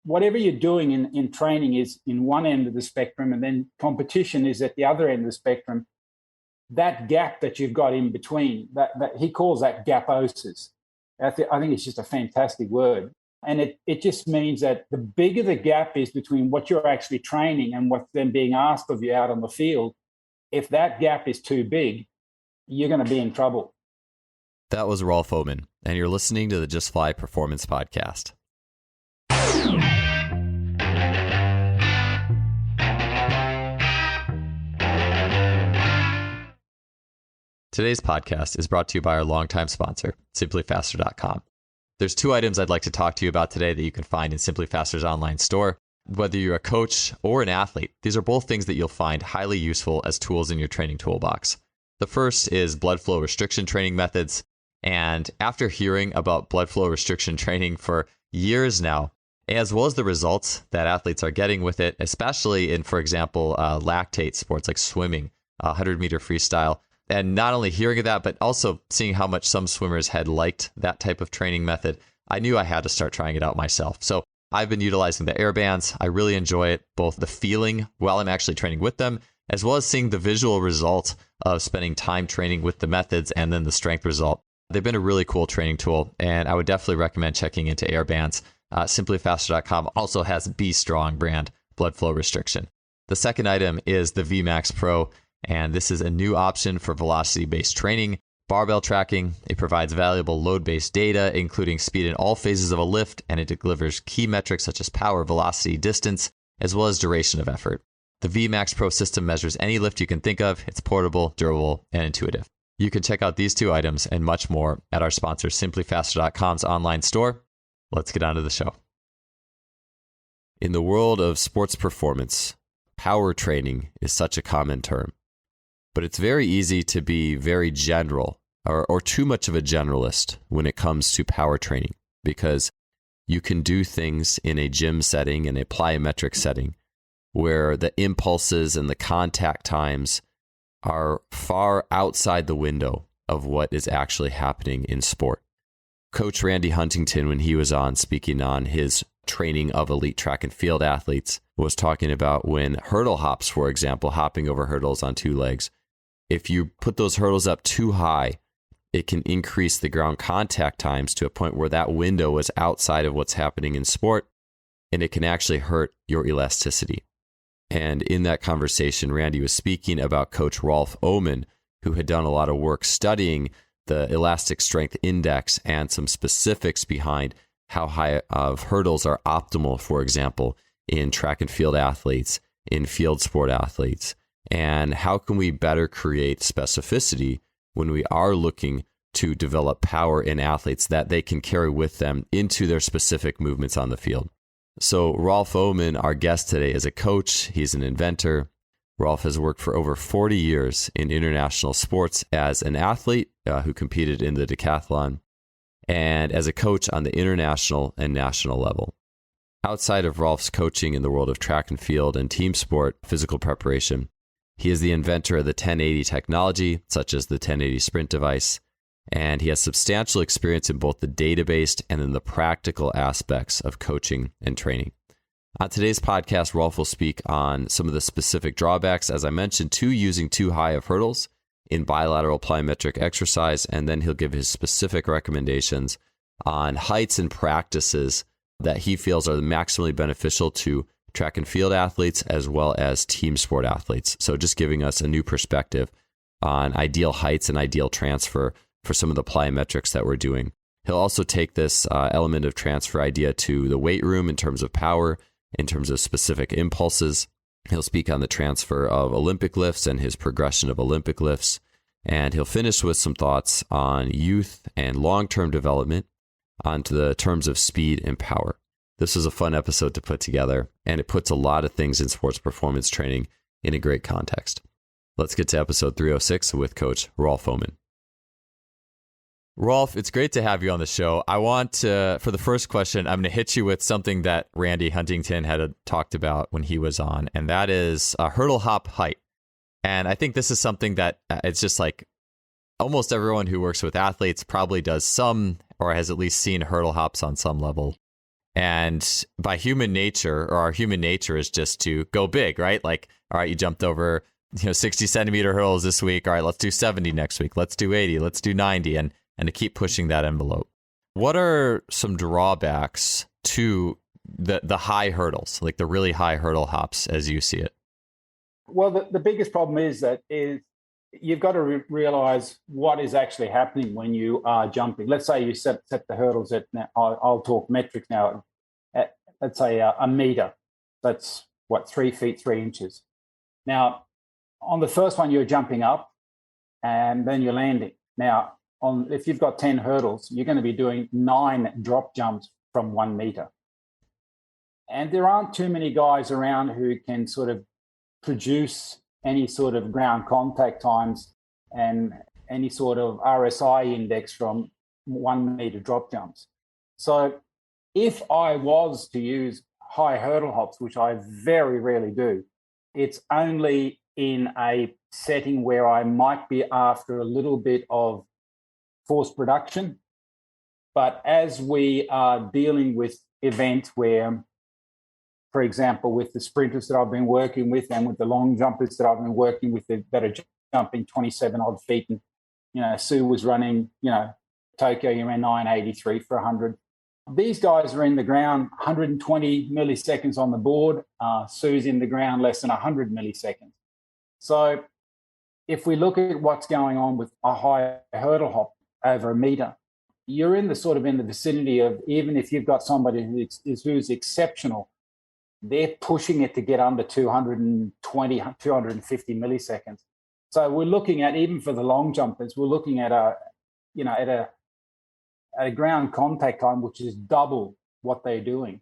Whatever you're doing in training is in one end of the spectrum, and then competition is at the other end of the spectrum. That gap that you've got in between, that he calls that gaposis. I think it's just a fantastic word. And it just means that the bigger the gap is between what you're actually training and what's then being asked of you out on the field, if that gap is too big, you're going to be in trouble. That was Rolf Ohman, and you're listening to the Just Fly Performance Podcast. Today's podcast is brought to you by our longtime sponsor, SimplyFaster.com. There's 2 items I'd like to talk to you about today that you can find in Simply Faster's online store. Whether you're a coach or an athlete, these are both things that you'll find highly useful as tools in your training toolbox. The first is blood flow restriction training methods. And after hearing about blood flow restriction training for years now, as well as the results that athletes are getting with it, especially in, for example, lactate sports like swimming, 100-meter freestyle, and not only hearing of that, but also seeing how much some swimmers had liked that type of training method, I knew I had to start trying it out myself. So I've been utilizing the air bands. I really enjoy it, both the feeling while I'm actually training with them, as well as seeing the visual result of spending time training with the methods and then the strength result. They've been a really cool training tool, and I would definitely recommend checking into air bands. SimplyFaster.com also has B Strong brand blood flow restriction. The second item is the VMAX Pro, and this is a new option for velocity-based training, barbell tracking. It provides valuable load-based data, including speed in all phases of a lift, and it delivers key metrics such as power, velocity, distance, as well as duration of effort. The VMAX Pro system measures any lift you can think of. It's portable, durable, and intuitive. You can check out these 2 items and much more at our sponsor, SimplyFaster.com's online store. Let's get on to the show. In the world of sports performance, power training is such a common term. But it's very easy to be very general or too much of a generalist when it comes to power training, because you can do things in a gym setting, in a plyometric setting, where the impulses and the contact times are far outside the window of what is actually happening in sport. Coach Randy Huntingon, when he was on speaking on his training of elite track and field athletes, was talking about when hurdle hops, for example, hopping over hurdles on 2 legs, if you put those hurdles up too high, it can increase the ground contact times to a point where that window is outside of what's happening in sport, and it can actually hurt your elasticity. And in that conversation, Randy was speaking about Coach Rolf Ohman, who had done a lot of work studying the elastic strength index and some specifics behind how high of hurdles are optimal, for example, in track and field athletes, in field sport athletes. And how can we better create specificity when we are looking to develop power in athletes that they can carry with them into their specific movements on the field? So Rolf Ohman, our guest today, is a coach. He's an inventor. Rolf has worked for over 40 years in international sports as an athlete who competed in the Decathlon, and as a coach on the international and national level. Outside of Rolf's coaching in the world of track and field and team sport physical preparation, he is the inventor of the 1080 technology, such as the 1080 sprint device, and he has substantial experience in both the data-based and in the practical aspects of coaching and training. On today's podcast, Rolf will speak on some of the specific drawbacks, as I mentioned, to using too high of hurdles in bilateral plyometric exercise, and then he'll give his specific recommendations on heights and practices that he feels are maximally beneficial to track and field athletes as well as team sport athletes. So just giving us a new perspective on ideal heights and ideal transfer for some of the plyometrics that we're doing. He'll also take this element of transfer idea to the weight room in terms of power, in terms of specific impulses. He'll speak on the transfer of Olympic lifts and his progression of Olympic lifts. And he'll finish with some thoughts on youth and long-term development onto the terms of speed and power. This was a fun episode to put together, and it puts a lot of things in sports performance training in a great context. Let's get to episode 306 with Coach Rolf Ohman. Rolf, it's great to have you on the show. I want to, for the first question, I'm going to hit you with something that Randy Huntingon had talked about when he was on, and that is a hurdle hop height. And I think this is something that it's just like almost everyone who works with athletes probably does some or has at least seen hurdle hops on some level. And by human nature, or our human nature is just to go big, right? Like, all right, you jumped over 60 centimeter hurdles this week. All right, let's do 70 next week. Let's do 80. Let's do 90, and to keep pushing that envelope. What are some drawbacks to the high hurdles, like the really high hurdle hops as you see it? Well, the biggest problem is you've got to realize what is actually happening when you are jumping. Let's say you set the hurdles at, now I'll talk metric now, at, let's say a meter. That's 3 feet 3 inches. Now, on the first one, you're jumping up and then you're landing. Now, if you've got 10 hurdles, you're going to be doing 9 drop jumps from 1 meter. And there aren't too many guys around who can sort of produce any sort of ground contact times and any sort of RSI index from 1 meter drop jumps. So if I was to use high hurdle hops, which I very rarely do, it's only in a setting where I might be after a little bit of force production. But as we are dealing with events where, for example, with the sprinters that I've been working with and with the long jumpers that I've been working with that are jumping 27 odd feet, and Sue was running, Tokyo, you ran 983 for 100. These guys are in the ground 120 milliseconds on the board. Sue's in the ground less than 100 milliseconds. So if we look at what's going on with a high hurdle hop over a meter, you're in the vicinity of, even if you've got somebody who's exceptional, they're pushing it to get under 220, 250 milliseconds. So we're looking at, even for the long jumpers, we're looking at a ground contact time which is double what they're doing.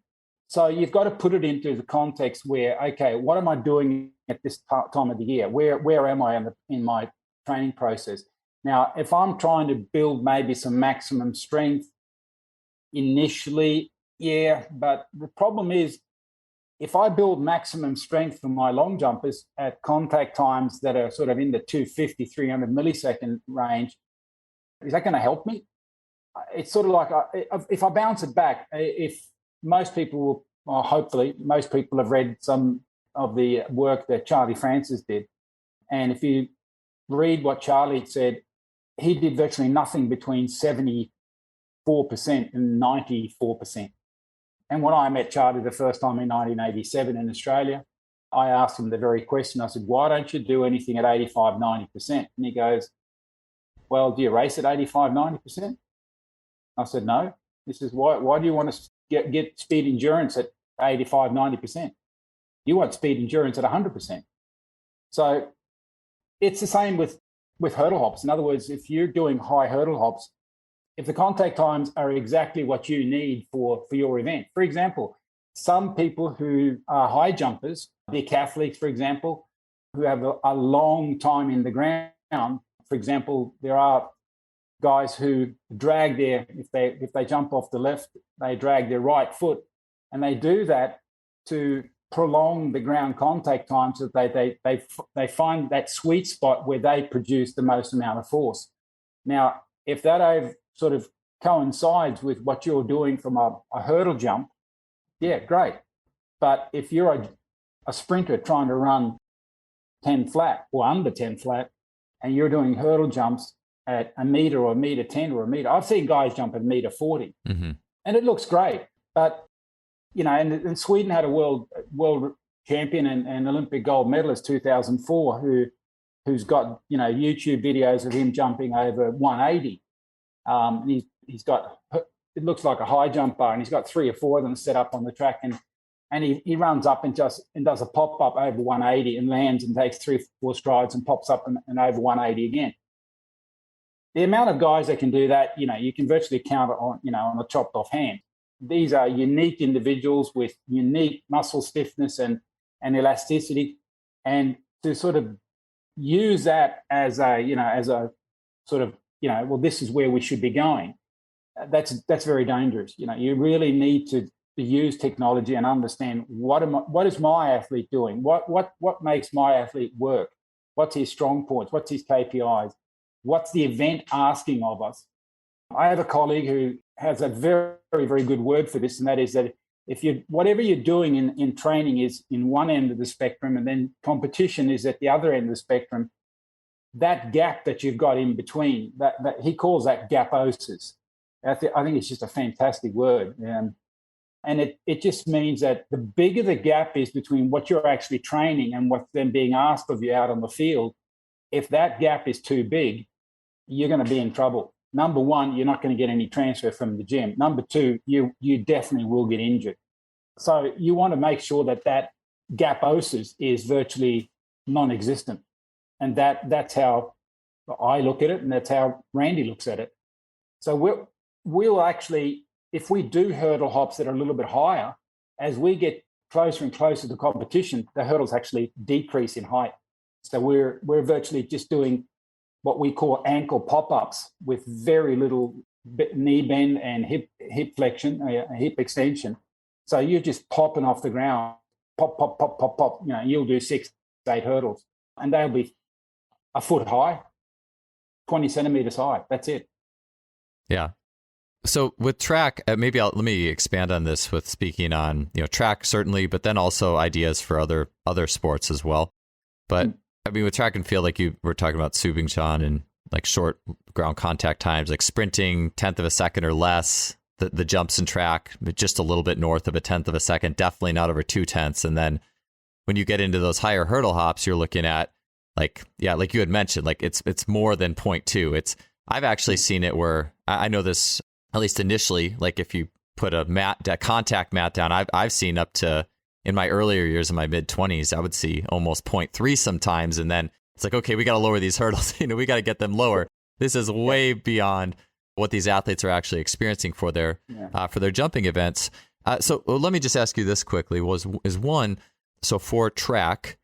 So you've got to put it into the context where, okay, what am I doing at this time of the year? Where am I in my training process? Now, if I'm trying to build maybe some maximum strength initially, yeah, but the problem is, if I build maximum strength for my long jumpers at contact times that are sort of in the 250, 300 millisecond range, is that going to help me? It's sort of like, if I bounce it back, if most people, or hopefully most people have read some of the work that Charlie Francis did. And if you read what Charlie said, he did virtually nothing between 74% and 94%. And when I met Charlie the first time in 1987 in Australia, I asked him the very question. I said, why don't you do anything at 85, 90%? And he goes, well, do you race at 85, 90%? I said, no. He says, why do you want to get speed endurance at 85, 90%? You want speed endurance at 100%. So it's the same with hurdle hops. In other words, if you're doing high hurdle hops, if the contact times are exactly what you need for your event. For example, some people who are high jumpers, decathletes, for example, who have a long time in the ground. For example, there are guys who drag if they jump off the left, they drag their right foot, and they do that to prolong the ground contact time so that they find that sweet spot where they produce the most amount of force. Now, if that sort of coincides with what you're doing from a hurdle jump, yeah, great. But if you're a sprinter trying to run 10 flat or under 10 flat, and you're doing hurdle jumps at a meter or a meter 10 or a meter, I've seen guys jump at meter 40, and it looks great. But and Sweden had a world champion and Olympic gold medalist 2004 who's got YouTube videos of him jumping over 180. He's got, it looks like a high jump bar, and he's got 3 or 4 of them set up on the track, and he runs up and does a pop up over 180 and lands and takes 3 or 4 strides and pops up and over 180 again. The amount of guys that can do that, you can virtually count it on a chopped off hand. These are unique individuals with unique muscle stiffness and elasticity, and to sort of use that as a sort of, well, this is where we should be going. That's very dangerous. You really need to use technology and understand what is my athlete doing? What makes my athlete work? What's his strong points? What's his KPIs? What's the event asking of us? I have a colleague who has a very, very good word for this, and that is that if you whatever you're doing in training is in one end of the spectrum, and then competition is at the other end of the spectrum, that gap that you've got in between, that he calls that gaposis. I think it's just a fantastic word. And it just means that the bigger the gap is between what you're actually training and what's then being asked of you out on the field, if that gap is too big, you're going to be in trouble. Number one, you're not going to get any transfer from the gym. Number two, you definitely will get injured. So you want to make sure that gaposis is virtually non-existent. And that's how I look at it, and that's how Randy looks at it. So we'll actually, if we do hurdle hops that are a little bit higher, as we get closer and closer to competition, the hurdles actually decrease in height. So we're virtually just doing what we call ankle pop-ups with very little knee bend and hip flexion, hip extension. So you're just popping off the ground, pop, pop, pop, pop, pop. You'll do 6, 8 hurdles, and they'll be a foot high, 20 centimeters high. That's it. Yeah. So with track, maybe let me expand on this with speaking on track certainly, but then also ideas for other sports as well. But I mean, with track and field, like you were talking about Subington and like short ground contact times, like sprinting 1/10 of a second or less, the jumps in track, just a little bit north of 1/10 of a second, definitely not over 2/10. And then when you get into those higher hurdle hops, you're looking at like you had mentioned, like it's more than 0.2. I've actually seen it where I know this, at least initially, like if you put a contact mat down, I've seen up to, in my earlier years, in my mid-20s, I would see almost 0.3 sometimes. And then it's like, okay, we got to lower these hurdles. We got to get them lower. This is way beyond what these athletes are actually experiencing for their jumping events. So let me just ask you this quickly: so for track,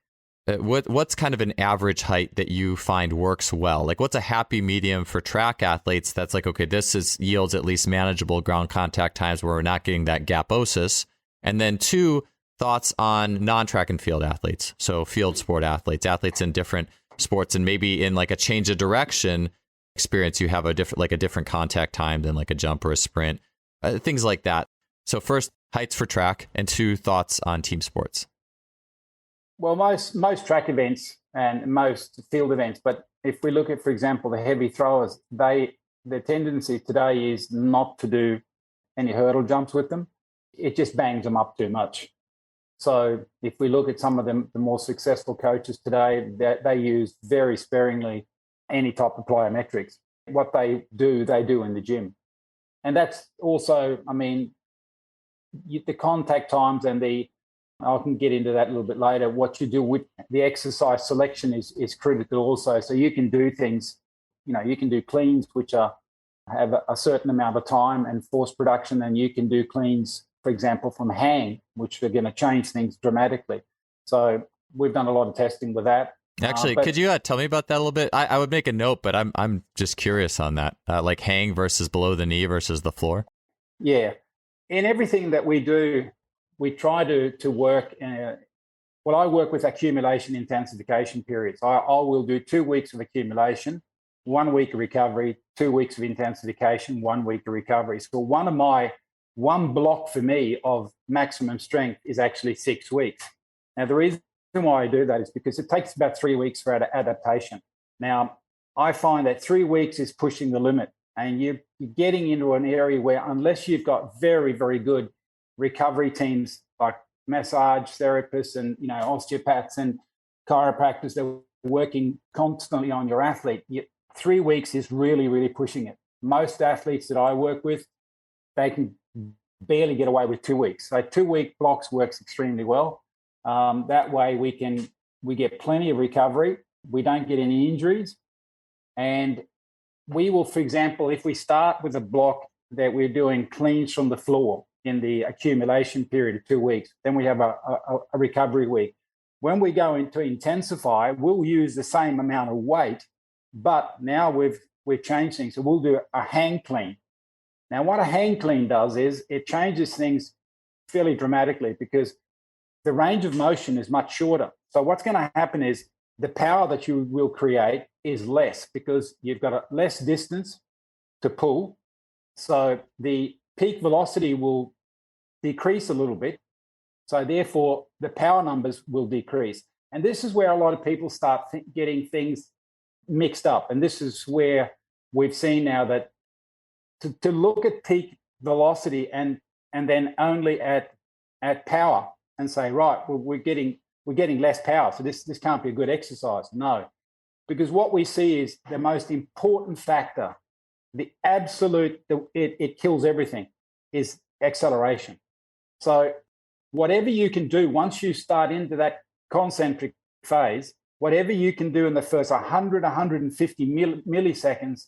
what's kind of an average height that you find works well? Like, what's a happy medium for track athletes that's like, okay, this yields at least manageable ground contact times where we're not getting that gaposis? And then 2, thoughts on non-track and field athletes. So field sport athletes in different sports, and maybe in like a change of direction experience, you have a different contact time than like a jump or a sprint, things like that. So first, heights for track, and 2, thoughts on team sports. Well, most track events and most field events, but if we look at, for example, the heavy throwers, the tendency today is not to do any hurdle jumps with them. It just bangs them up too much. So if we look at some of the more successful coaches today, they use very sparingly any type of plyometrics. What they do in the gym. And that's also, I mean, the contact times and I can get into that a little bit later. What you do with the exercise selection is critical also. So you can do things, you can do cleans which have a certain amount of time and force production, and you can do cleans, for example, from hang, which are going to change things dramatically. So we've done a lot of testing with that. Actually, could you tell me about that a little bit? I would make a note, but I'm just curious on that, like hang versus below the knee versus the floor. Yeah. In everything that we do, we try to work. I work with accumulation intensification periods. I will do 2 weeks of accumulation, 1 week of recovery, 2 weeks of intensification, 1 week of recovery. So one block for me of maximum strength is actually 6 weeks. Now, the reason why I do that is because it takes about 3 weeks for adaptation. Now, I find that 3 weeks is pushing the limit, and you're getting into an area where, unless you've got very, very good recovery teams like massage therapists and osteopaths and chiropractors that are working constantly on your athlete, 3 weeks is really, really pushing it. Most athletes that I work with, they can barely get away with 2 weeks. So 2 week blocks works extremely well. That way we get plenty of recovery. We don't get any injuries. And we will, for example, if we start with a block that we're doing cleans from the floor in the accumulation period of 2 weeks, then we have a recovery week. When we go into intensify, we'll use the same amount of weight, but now we've changed things. So we'll do a hang clean. Now, what a hang clean does is it changes things fairly dramatically because the range of motion is much shorter. So what's going to happen is the power that you will create is less because you've got less distance to pull, So the peak velocity will decrease a little bit. So therefore, the power numbers will decrease. And this is where a lot of people start getting things mixed up. And this is where we've seen now that to look at peak velocity and then only at power and say, right, well, we're getting less power, so this can't be a good exercise. No, because what we see is the most important factor, the absolute, it kills everything, is acceleration. So whatever you can do once you start into that concentric phase, whatever you can do in the first 100, 150 milliseconds,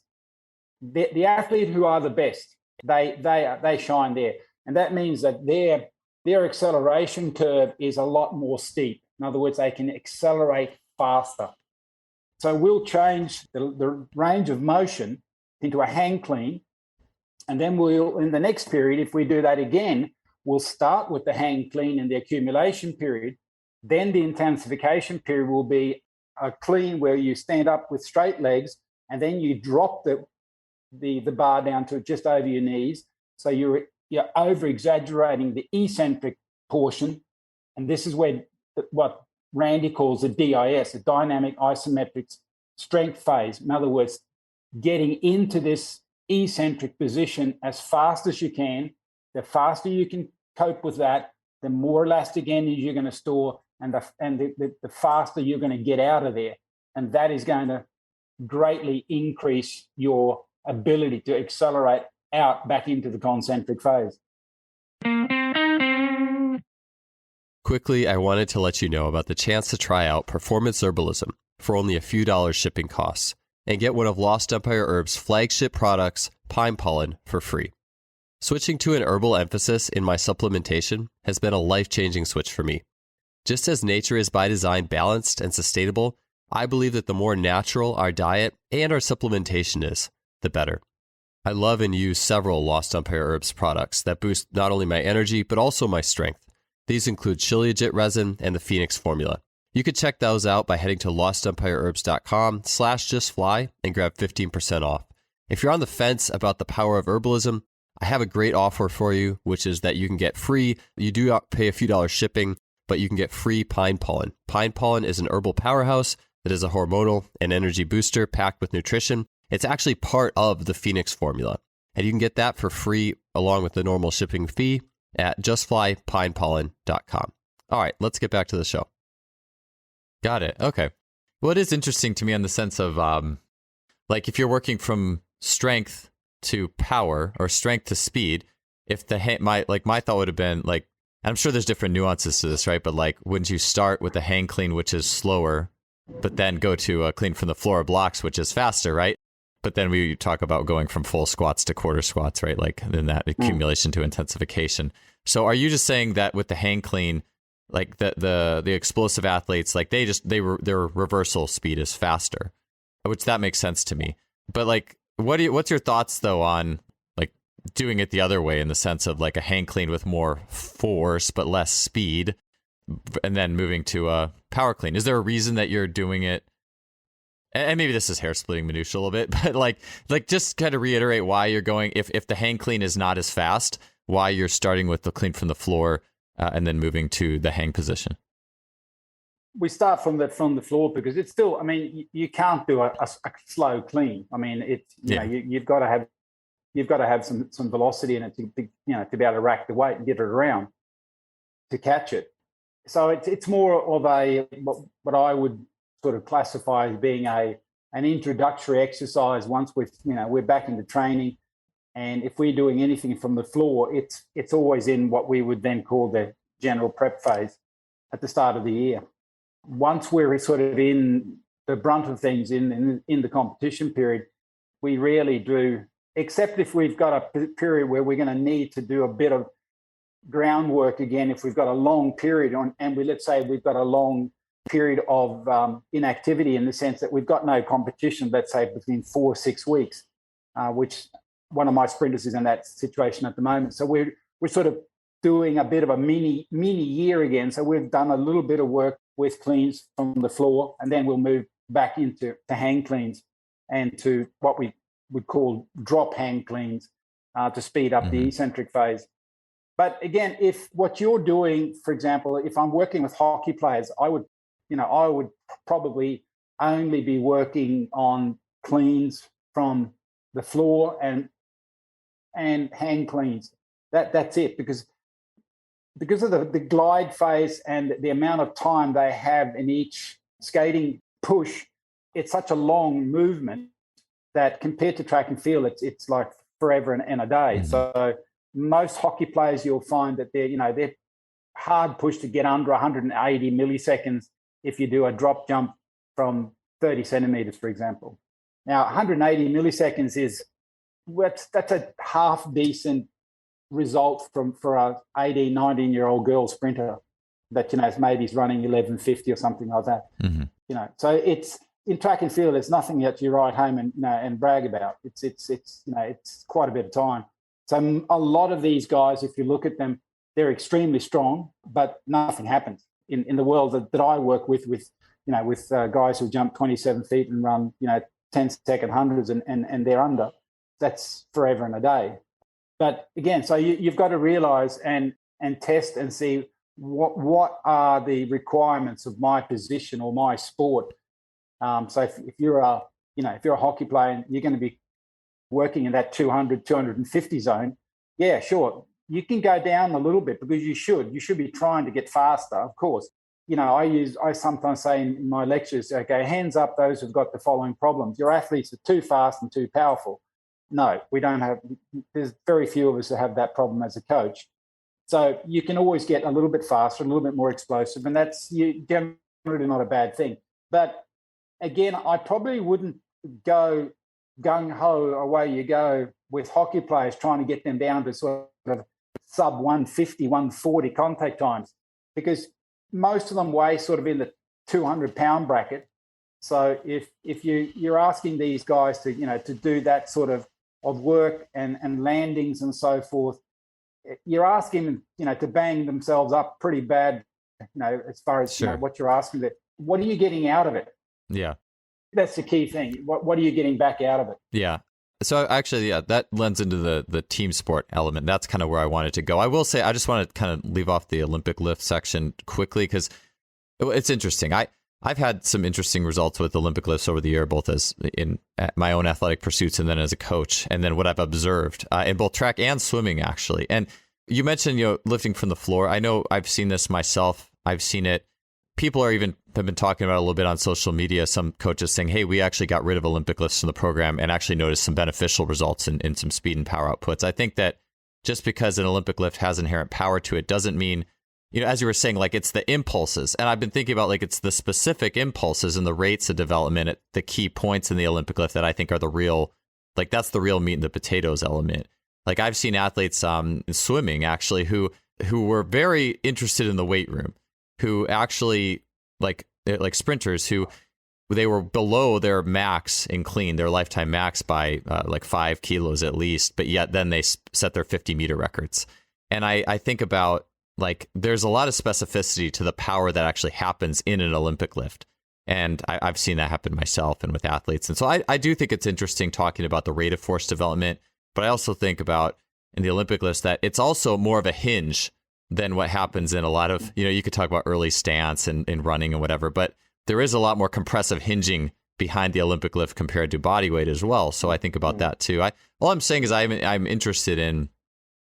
the athlete who are the best, they shine there. And that means that their acceleration curve is a lot more steep. In other words, they can accelerate faster. So we'll change the range of motion into a hang clean. And then we'll, in the next period, if we do that again, we'll start with the hang clean in the accumulation period. Then the intensification period will be a clean where you stand up with straight legs, and then you drop the bar down to just over your knees. So you're over-exaggerating the eccentric portion. And this is where what Randy calls the DIS, the dynamic isometric strength phase. In other words, getting into this eccentric position as fast as you can. The faster you can cope with that, the more elastic energy you're going to store, and the faster you're going to get out of there. And that is going to greatly increase your ability to accelerate out back into the concentric phase. Quickly, I wanted to let you know about the chance to try out Performance Herbalism for only a few dollars shipping costs and get one of Lost Empire Herb's flagship products, Pine Pollen, for free. Switching to an herbal emphasis in my supplementation has been a life-changing switch for me. Just as nature is by design balanced and sustainable, I believe that the more natural our diet and our supplementation is, the better. I love and use several Lost Empire Herbs products that boost not only my energy, but also my strength. These include Shilajit resin and the Phoenix formula. You could check those out by heading to lostempireherbs.com/justfly and grab 15% off. If you're on the fence about the power of herbalism, I have a great offer for you, which is that you can get free. You do pay a few dollars shipping, but you can get free pine pollen. Pine pollen is an herbal powerhouse that is a hormonal and energy booster packed with nutrition. It's actually part of the Phoenix formula, and you can get that for free along with the normal shipping fee at justflypinepollen.com. All right, let's get back to the show. Got it. Okay. Well, it is interesting to me in the sense of, like, if you're working from strength to power or strength to speed, if my thought would have been like, I'm sure there's different nuances to this, right? But like, wouldn't you start with the hang clean, which is slower, but then go to a clean from the floor of blocks, which is faster, right? But then we talk about going from full squats to quarter squats, right? Like then that accumulation to intensification. So are you just saying that with the hang clean, like the explosive athletes, like their reversal speed is faster, which that makes sense to me. But like, what's your thoughts though on like doing it the other way in the sense of like a hang clean with more force but less speed, and then moving to a power clean? Is there a reason that you're doing it? And maybe this is hair splitting minutia a little bit, but like just kind of reiterate why you're going, if the hang clean is not as fast, why you're starting with the clean from the floor and then moving to the hang position. We start from the floor because it's still, I mean, you can't do a slow clean. I mean, it's you've got to have some velocity in it to be able to rack the weight and get it around to catch it. So it's more of what I would sort of classify as being an introductory exercise. Once we're back into training, and if we're doing anything from the floor, it's always in what we would then call the general prep phase at the start of the year. Once we're sort of in the brunt of things in the competition period, we really do, except if we've got a period where we're going to need to do a bit of groundwork again. If we've got a long period on, and let's say we've got a long period of inactivity in the sense that we've got no competition, let's say between 4 or 6 weeks, which one of my sprinters is in that situation at the moment. So we're sort of doing a bit of a mini year again. So we've done a little bit of work with cleans from the floor, and then we'll move back into hang cleans and to what we would call drop hang cleans to speed up the eccentric phase. But again, if what you're doing, for example, if I'm working with hockey players, I would probably only be working on cleans from the floor and hand cleans. That's it, because of the glide phase and the amount of time they have in each skating push, it's such a long movement that compared to track and field, it's like forever and a day. So most hockey players, you'll find that they're hard pushed to get under 180 milliseconds if you do a drop jump from 30 centimeters, for example. Now, 180 milliseconds that's a half decent result for a 18, 19-year-old girl sprinter that maybe is running 11:50 or something like that. So it's in track and field. There's nothing that you write home and brag about. It's quite a bit of time. So a lot of these guys, if you look at them, they're extremely strong, but nothing happens in the world that I work with guys who jump 27 feet and run 10-second hundreds and they're under. That's forever and a day. But again, so you've got to realize and test and see what are the requirements of my position or my sport. So if you're a hockey player and you're going to be working in that 200, 250 zone, yeah, sure. You can go down a little bit because you should be trying to get faster, of course. I sometimes say in my lectures, okay, hands up those who've got the following problems. Your athletes are too fast and too powerful. No, we don't have, there's very few of us that have that problem as a coach. So you can always get a little bit faster, a little bit more explosive, and that's generally not a bad thing. But again, I probably wouldn't go gung-ho away you go with hockey players trying to get them down to sort of sub 150, 140 contact times, because most of them weigh sort of in the 200-pound bracket. So if you're asking these guys to do that sort of work and landings and so forth, you're asking them to bang themselves up pretty bad, as far as what you're asking them. What are you getting out of it? Yeah. That's the key thing. What are you getting back out of it? Yeah. So actually, that lends into the team sport element. That's kind of where I wanted to go. I will say, I just want to kind of leave off the Olympic lift section quickly because it's interesting. I've had some interesting results with Olympic lifts over the year, both as in my own athletic pursuits and then as a coach, and then what I've observed in both track and swimming, actually. And you mentioned, lifting from the floor. I know I've seen this myself. I've seen it. People have been talking about it a little bit on social media. Some coaches saying, hey, we actually got rid of Olympic lifts from the program and actually noticed some beneficial results in some speed and power outputs. I think that just because an Olympic lift has inherent power to it doesn't mean, as you were saying, like it's the impulses. And I've been thinking about like it's the specific impulses and the rates of development at the key points in the Olympic lift that I think are the real, like that's the real meat and the potatoes element. Like I've seen athletes in swimming actually who were very interested in the weight room, who actually like sprinters who they were below their max in clean, their lifetime max by like 5 kilos at least, but yet then they set their 50-meter records. And I think about like there's a lot of specificity to the power that actually happens in an Olympic lift. And I've seen that happen myself and with athletes. And so I do think it's interesting talking about the rate of force development, but I also think about in the Olympic lifts that it's also more of a hinge than what happens in a lot of, you could talk about early stance and running and whatever, but there is a lot more compressive hinging behind the Olympic lift compared to body weight as well. So I think about that too. All I'm saying is I'm interested in,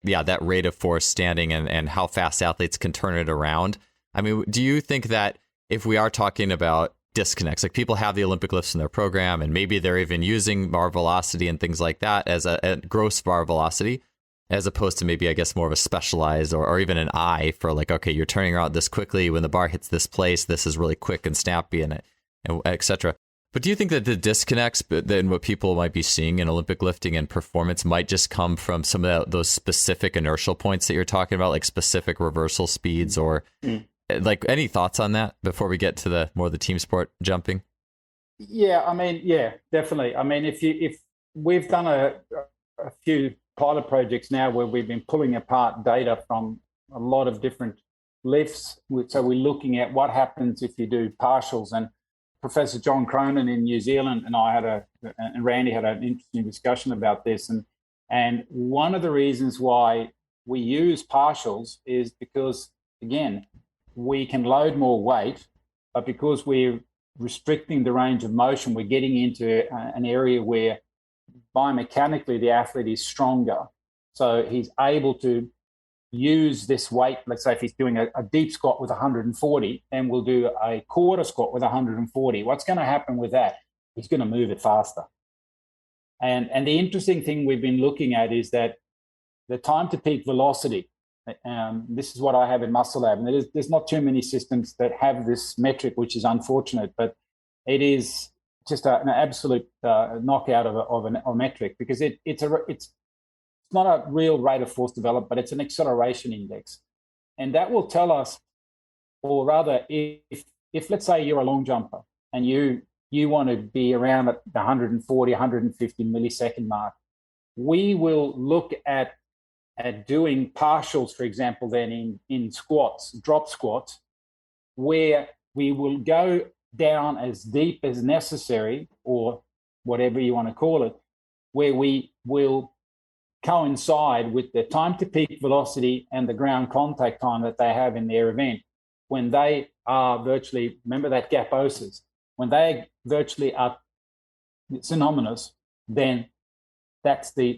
that rate of force standing and how fast athletes can turn it around. I mean, do you think that if we are talking about disconnects, like people have the Olympic lifts in their program and maybe they're even using bar velocity and things like that as a gross bar velocity, as opposed to maybe, I guess, more of a specialized or even an eye for like, okay, you're turning around this quickly. When the bar hits this place, this is really quick and snappy and et cetera. But do you think that the disconnects in what people might be seeing in Olympic lifting and performance might just come from some of those specific inertial points that you're talking about, like specific reversal speeds or like any thoughts on that before we get to the more the team sport jumping? Yeah, I mean, definitely. I mean, if we've done a few pilot projects now where we've been pulling apart data from a lot of different lifts. So we're looking at what happens if you do partials. And Professor John Cronin in New Zealand and and Randy had an interesting discussion about this. And And one of the reasons why we use partials is because, again, we can load more weight, but because we're restricting the range of motion, we're getting into an area where biomechanically the athlete is stronger. So he's able to use this weight. Let's say if he's doing a deep squat with 140, then we'll do a quarter squat with 140. What's going to happen with that? He's going to move it faster. And the interesting thing we've been looking at is that the time to peak velocity, this is what I have in Muscle Lab, and there's not too many systems that have this metric, which is unfortunate, but it is just an absolute knockout of a metric, because it's not a real rate of force developed, but it's an acceleration index. And that will tell us, or rather, if let's say you're a long jumper and you want to be around at the 140, 150 millisecond mark, we will look at doing partials, for example, then in squats, drop squats, where we will go down as deep as necessary, or whatever you want to call it, where we will coincide with the time to peak velocity and the ground contact time that they have in their event, when they are virtually, remember that gaposis, when they virtually are synonymous, then that's the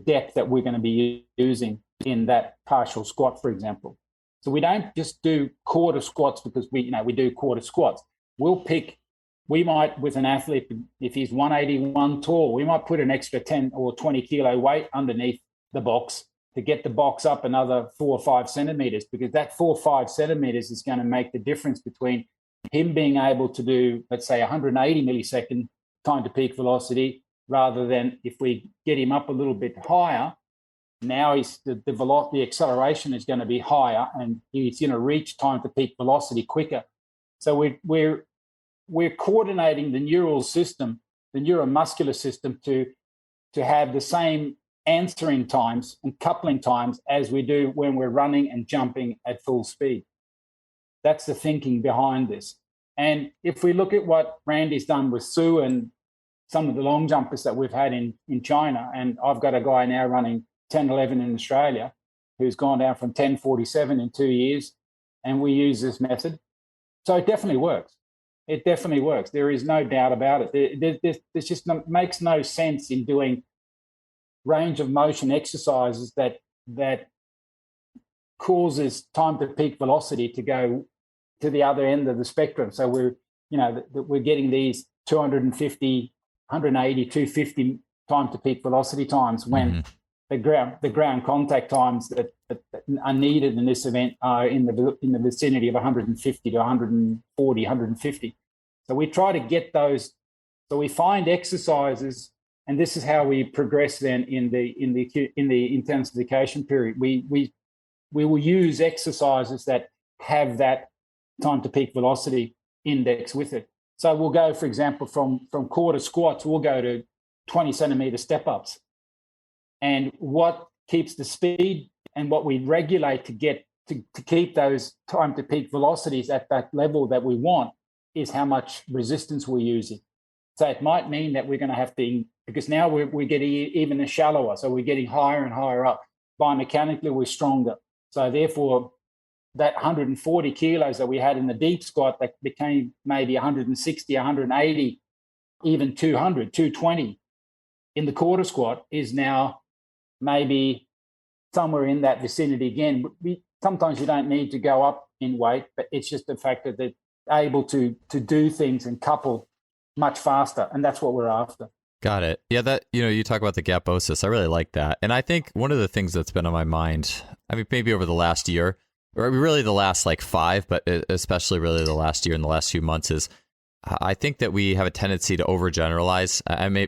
depth that we're going to be using in that partial squat, for example. So we don't just do quarter squats because we do quarter squats. We might, with an athlete, if he's 181 tall, we might put an extra 10 or 20 kilo weight underneath the box to get the box up another 4 or 5 centimeters, because that 4 or 5 centimeters is going to make the difference between him being able to do, let's say, 180 millisecond time to peak velocity, rather than if we get him up a little bit higher, now the acceleration is going to be higher and he's going to reach time to peak velocity quicker. So we're coordinating the neural system, the neuromuscular system, to have the same answering times and coupling times as we do when we're running and jumping at full speed. That's the thinking behind this. And if we look at what Randy's done with Sue and some of the long jumpers that we've had in China, and I've got a guy now running 10:11 in Australia who's gone down from 10:47 in 2 years, and we use this method. So it definitely works. It definitely works. There is no doubt about it. There's just makes no sense in doing range of motion exercises that causes time to peak velocity to go to the other end of the spectrum. So we're getting these 250, 180, 250 time to peak velocity times when the ground contact times that are needed in this event are in the vicinity of 150 to 140, 150. So we try to get those. So we find exercises, and this is how we progress then in the intensification period. We will use exercises that have that time to peak velocity index with it. So we'll go, for example, from quarter squats, we'll go to 20 centimeter step ups. And what keeps the speed and what we regulate to get to keep those time to peak velocities at that level that we want is how much resistance we're using. So it might mean that we're going to have to, because now we're getting even shallower, so we're getting higher and higher up. Biomechanically, we're stronger. So therefore, that 140 kilos that we had in the deep squat that became maybe 160, 180, even 200, 220 in the quarter squat is now maybe somewhere in that vicinity again. Sometimes you don't need to go up in weight, but it's just the fact that they're able to do things and couple much faster, and that's what we're after. Got it. Yeah, that, you talk about the gaposis. I really like that. And I think one of the things that's been on my mind, I mean, maybe over the last year, or really the last like 5, but especially really the last year and the last few months, is I think that we have a tendency to overgeneralize.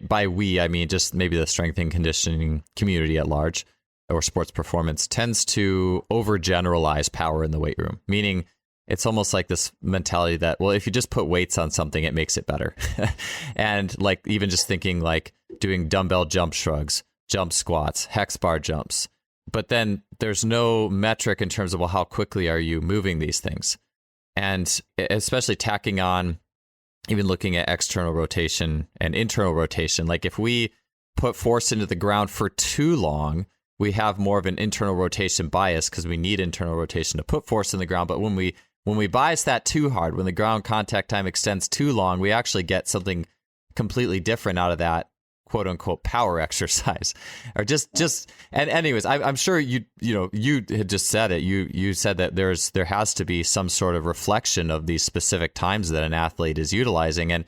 By we, I mean just maybe the strength and conditioning community at large, or sports performance, tends to overgeneralize power in the weight room, meaning it's almost like this mentality that, well, if you just put weights on something, it makes it better. And like even just thinking like doing dumbbell jump shrugs, jump squats, hex bar jumps. But then there's no metric in terms of, well, how quickly are you moving these things? And especially tacking on, even looking at external rotation and internal rotation. Like if we put force into the ground for too long, we have more of an internal rotation bias because we need internal rotation to put force in the ground. But when we bias that too hard, when the ground contact time extends too long, we actually get something completely different out of that quote unquote power exercise. Or and anyways, I'm sure you had just said it. You said that there has to be some sort of reflection of these specific times that an athlete is utilizing. And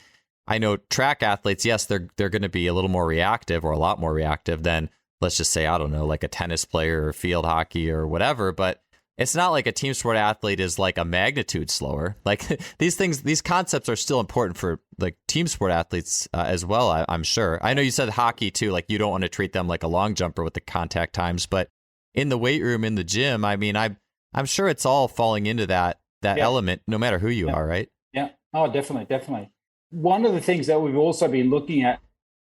I know track athletes, yes, they're going to be a little more reactive or a lot more reactive than, let's just say, I don't know, like a tennis player or field hockey or whatever. But it's not like a team sport athlete is like a magnitude slower. Like these concepts are still important for like team sport athletes as well, I'm sure. I know you said hockey too, like you don't want to treat them like a long jumper with the contact times, but in the weight room, in the gym, I mean, I'm sure it's all falling into that element, no matter who you are, right? Yeah. Oh, definitely. One of the things that we've also been looking at,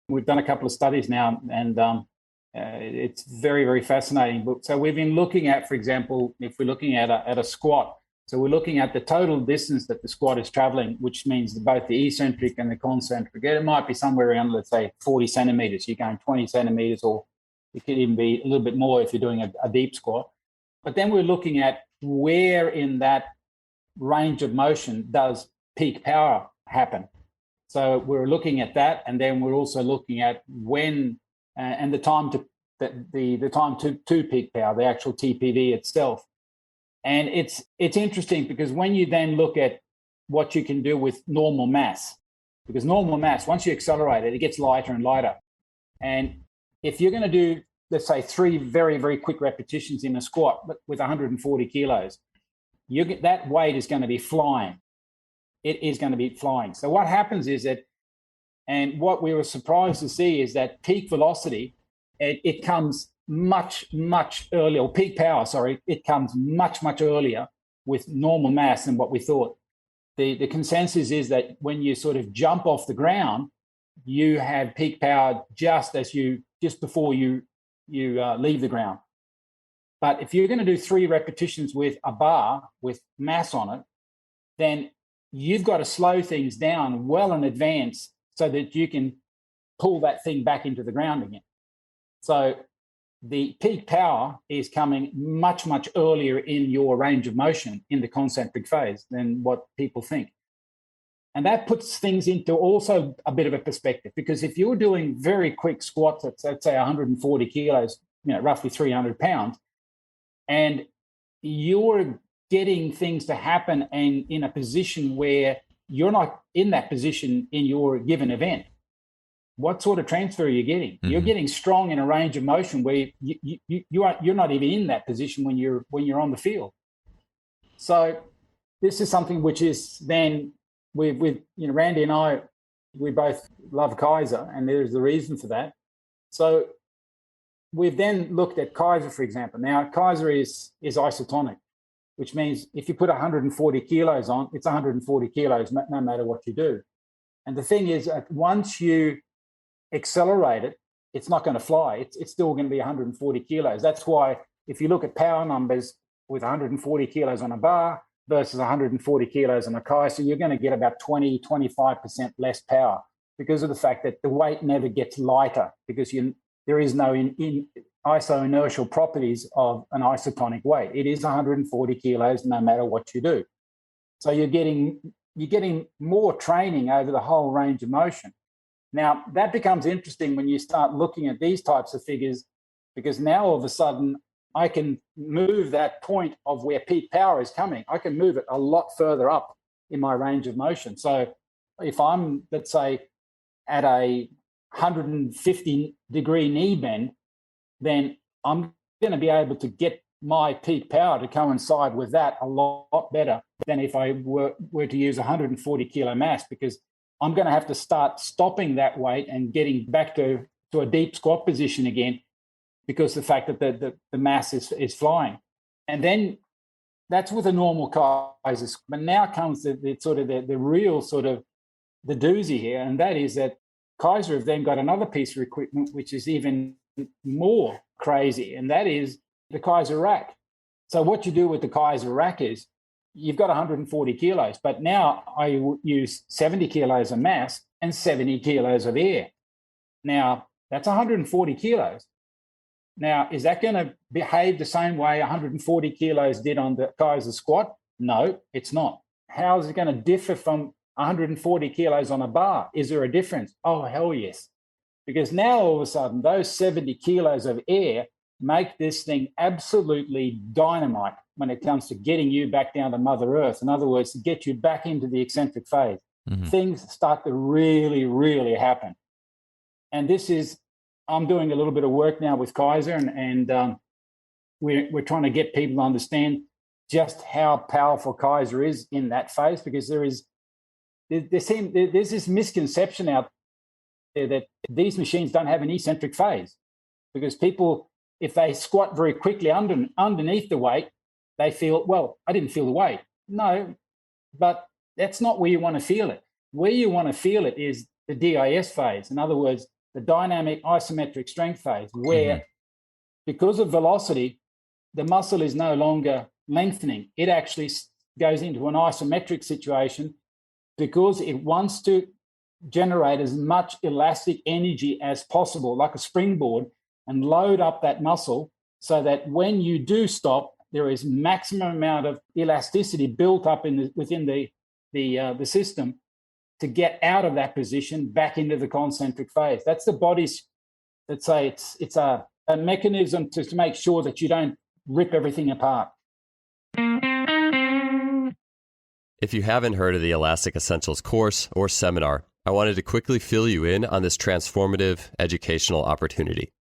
we've done a couple of studies now, and it's very, very fascinating. So we've been looking at, for example, if we're looking at a squat, so we're looking at the total distance that the squat is traveling, which means both the eccentric and the concentric. It might be somewhere around, let's say, 40 centimeters. You're going 20 centimeters, or it could even be a little bit more if you're doing a deep squat. But then we're looking at where in that range of motion does peak power happen. So we're looking at that, and then we're also looking at when and the time to the time to peak power, the actual TPV itself. And it's interesting because when you then look at what you can do with normal mass, because normal mass, once you accelerate it, it gets lighter and lighter. And if you're going to do, let's say, 3 very, very quick repetitions in a squat with 140 kilos, that weight is going to be flying. It is going to be flying. So what happens is that, and what we were surprised to see is that peak velocity, it comes much, much earlier, or peak power, sorry, it comes much, much earlier with normal mass than what we thought. The consensus is that when you sort of jump off the ground, you have peak power just before you leave the ground. But if you're going to do 3 repetitions with a bar with mass on it, then you've got to slow things down well in advance so that you can pull that thing back into the ground again. So the peak power is coming much, much earlier in your range of motion in the concentric phase than what people think. And that puts things into also a bit of a perspective, because if you're doing very quick squats at, let's say, 140 kilos, roughly 300 pounds, and you're getting things to happen and in a position where you're not in that position in your given event, what sort of transfer are you getting? Mm-hmm. You're getting strong in a range of motion where you're not even in that position when you're on the field. So this is something which is then with Randy and I, we both love Keiser, and there's the reason for that. So we've then looked at Keiser, for example. Now Keiser is isotonic, which means if you put 140 kilos on, it's 140 kilos no matter what you do. And the thing is, once you accelerate it, it's not going to fly. It's still going to be 140 kilos. That's why if you look at power numbers with 140 kilos on a bar versus 140 kilos on a Keiser, you're going to get about 20-25% less power because of the fact that the weight never gets lighter, because there is no isoinertial properties of an isotonic weight. It is 140 kilos no matter what you do. So you're getting more training over the whole range of motion. Now, that becomes interesting when you start looking at these types of figures, because now all of a sudden I can move that point of where peak power is coming. I can move it a lot further up in my range of motion. So if I'm, let's say, at a 150-degree knee bend, then I'm going to be able to get my peak power to coincide with that a lot better than if I were to use 140 kilo mass, because I'm going to have to start stopping that weight and getting back to a deep squat position again, because the fact that the mass is flying. And then that's with a normal Keiser. But now comes the real sort of the doozy here, and that is that Keiser have then got another piece of equipment which is even more crazy, and that is the Keiser rack. So what you do with the Keiser rack is you've got 140 kilos, but now I use 70 kilos of mass and 70 kilos of air. Now, That's 140 kilos. Now, is that going to behave the same way 140 kilos did on the Keiser squat? No, it's not. How is it going to differ from 140 kilos on a bar? Is there a difference? Oh, hell yes. Because now all of a sudden, those 70 kilos of air make this thing absolutely dynamite when it comes to getting you back down to Mother Earth. In other words, to get you back into the eccentric phase. Mm-hmm. Things start to really, really happen. And this is, I'm doing a little bit of work now with Keiser, and we're trying to get people to understand just how powerful Keiser is in that phase, because there's this misconception out there that these machines don't have an eccentric phase, because people, if they squat very quickly underneath the weight, they feel, well, I didn't feel the weight. No, but that's not where you want to feel it. Where you want to feel it is the DIS phase. In other words, the dynamic isometric strength phase, where because of velocity, the muscle is no longer lengthening. It actually goes into an isometric situation because it wants to generate as much elastic energy as possible, like a springboard, and load up that muscle so that when you do stop, there is maximum amount of elasticity built up within the system to get out of that position back into the concentric phase. That's the body's, let's say, it's a mechanism to make sure that you don't rip everything apart. If you haven't heard of the Elastic Essentials course or seminar, I wanted to quickly fill you in on this transformative educational opportunity.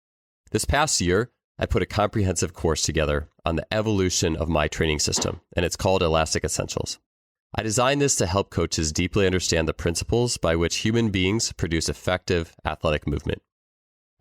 This past year, I put a comprehensive course together on the evolution of my training system, and it's called Elastic Essentials. I designed this to help coaches deeply understand the principles by which human beings produce effective athletic movement.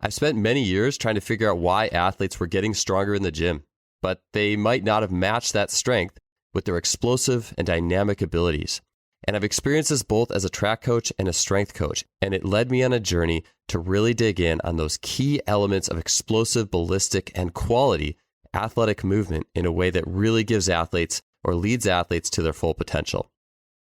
I've spent many years trying to figure out why athletes were getting stronger in the gym, but they might not have matched that strength with their explosive and dynamic abilities. And I've experienced this both as a track coach and a strength coach, and it led me on a journey to really dig in on those key elements of explosive, ballistic, and quality athletic movement in a way that really gives athletes or leads athletes to their full potential.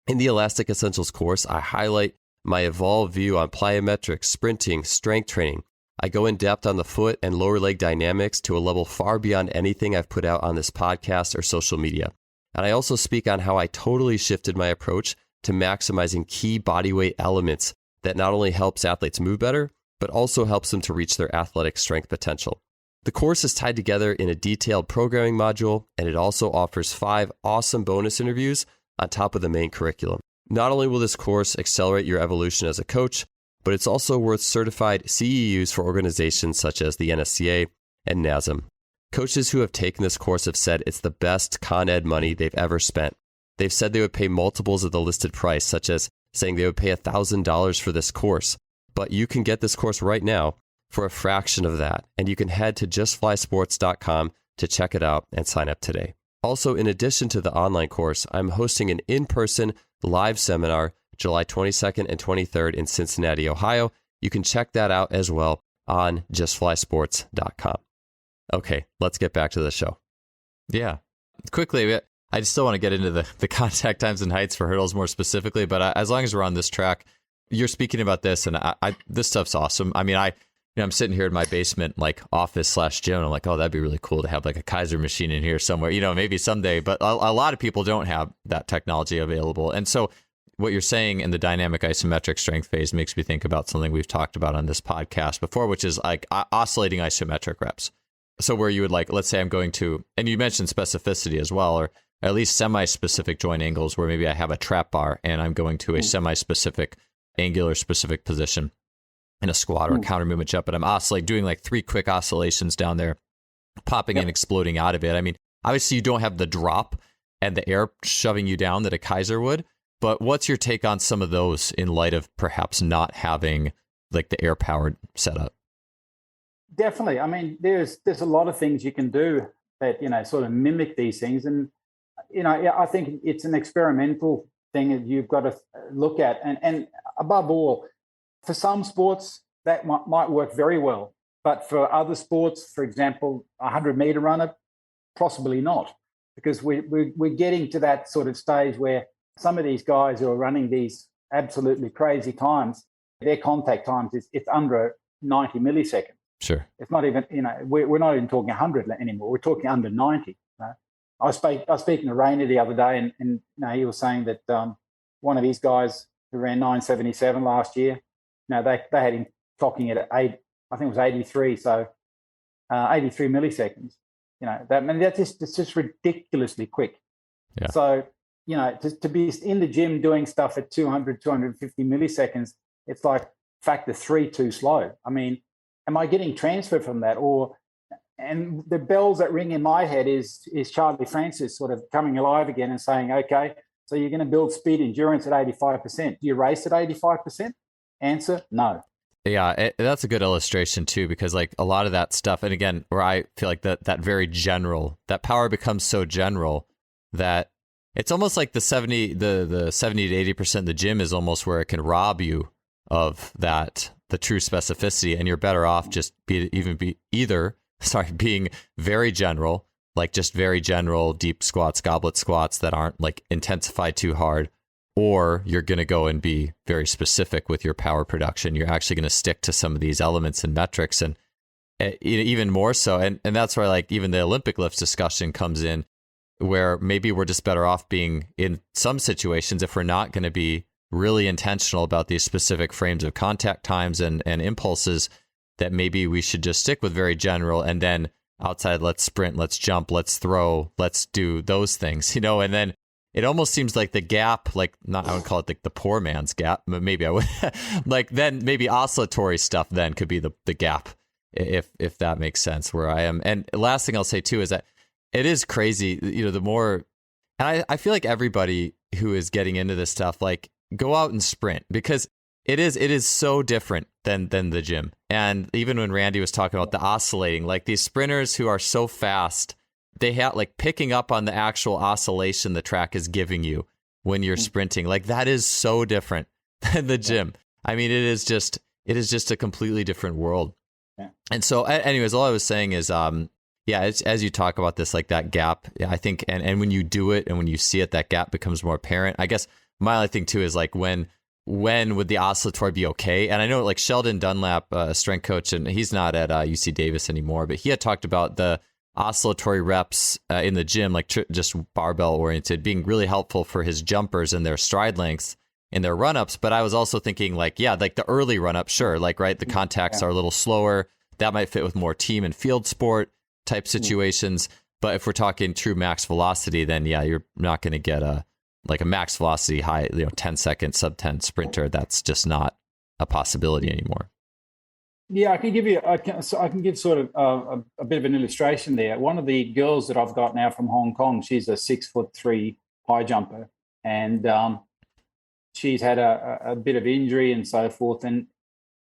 In the Elastic Essentials course, I highlight my evolved view on plyometric, sprinting, strength training. I go in depth on the foot and lower leg dynamics to a level far beyond anything I've put out on this podcast or social media. And I also speak on how I totally shifted my approach to maximizing key bodyweight elements that not only helps athletes move better, but also helps them to reach their athletic strength potential. The course is tied together in a detailed programming module, and it also offers 5 awesome bonus interviews on top of the main curriculum. Not only will this course accelerate your evolution as a coach, but it's also worth certified CEUs for organizations such as the NSCA and NASM. Coaches who have taken this course have said it's the best Con Ed money they've ever spent. They've said they would pay multiples of the listed price, such as saying they would pay $1,000 for this course. But you can get this course right now for a fraction of that, and you can head to justflysports.com to check it out and sign up today. Also, in addition to the online course, I'm hosting an in-person live seminar July 22nd and 23rd in Cincinnati, Ohio. You can check that out as well on justflysports.com. Okay, let's get back to the show. Yeah. Quickly, I still want to get into the contact times and heights for hurdles more specifically, but as long as we're on this track, you're speaking about this, and I this stuff's awesome. I mean, I'm sitting here in my basement, like office/gym, and I'm like, oh, that'd be really cool to have like a Keiser machine in here somewhere, maybe someday, but a lot of people don't have that technology available. And so what you're saying in the dynamic isometric strength phase makes me think about something we've talked about on this podcast before, which is like oscillating isometric reps. So where you would let's say I'm going to, and you mentioned specificity as well, or at least semi-specific joint angles where maybe I have a trap bar and I'm going to a semi-specific angular specific position in a squat or a counter movement jump, but I'm doing like 3 quick oscillations down there, popping and exploding out of it. I mean, obviously you don't have the drop and the air shoving you down that a Keiser would, but what's your take on some of those in light of perhaps not having like the air powered setup? Definitely. I mean, there's a lot of things you can do that, sort of mimic these things. And, I think it's an experimental thing that you've got to look at. And above all, for some sports, that might work very well. But for other sports, for example, a 100-meter runner, possibly not. Because we're getting to that sort of stage where some of these guys who are running these absolutely crazy times, their contact times, it's under 90 milliseconds. Sure. It's not even, we're not even talking 100 anymore. We're talking under 90. I was speaking to Randy the other day, and he was saying that one of his guys who ran 977 last year, they had him clocking it at I think it was 83, so 83 milliseconds. It's just ridiculously quick. Yeah. So, to be in the gym doing stuff at 200, 250 milliseconds, it's like factor 3 too slow. I mean, am I getting transfer from that? And the bells that ring in my head is Charlie Francis sort of coming alive again and saying, okay, so you're going to build speed endurance at 85%. Do you race at 85%? Answer, no. Yeah, that's a good illustration too, because like a lot of that stuff, and again, where I feel like that very general, that power becomes so general that it's almost like the 70 to 80% of the gym is almost where it can rob you of the true specificity, and you're better off just being very general, like just very general deep squats, goblet squats that aren't like intensified too hard. Or you're going to go and be very specific with your power production. You're actually going to stick to some of these elements and metrics, and even more so. And that's where like even the Olympic lifts discussion comes in, where maybe we're just better off being in some situations, if we're not going to be really intentional about these specific frames of contact times and impulses, that maybe we should just stick with very general, and then outside, let's sprint, let's jump, let's throw, let's do those things, and then it almost seems like the gap, I would call it the poor man's gap, but maybe I would then maybe oscillatory stuff then could be the gap, if that makes sense, where I am. And last thing I'll say too is that it is crazy, the more, and I feel like everybody who is getting into this stuff, like, go out and sprint, because it is so different than the gym. And even when Randy was talking about the oscillating, like these sprinters who are so fast, they have like picking up on the actual oscillation the track is giving you when you're sprinting. Like that is so different than the gym. I mean, it is just a completely different world. Yeah. And so anyways, all I was saying is, it's, as you talk about this, like that gap, I think, and when you do it and when you see it, that gap becomes more apparent. I guess my other thing too is like, when would the oscillatory be okay? And I know like Sheldon Dunlap, a strength coach, and he's not at UC Davis anymore, but he had talked about the oscillatory reps in the gym, like just barbell oriented, being really helpful for his jumpers and their stride lengths in their run-ups. But I was also thinking like the early run-up, sure, like, right, the contacts are a little slower. That might fit with more team and field sport type situations. But if we're talking true max velocity, then you're not going to get a max velocity high, 10-second sub 10 sprinter. That's just not a possibility anymore. Yeah, I can give sort of a bit of an illustration there. One of the girls that I've got now from Hong Kong, she's a 6'3" high jumper, and she's had a bit of injury and so forth. And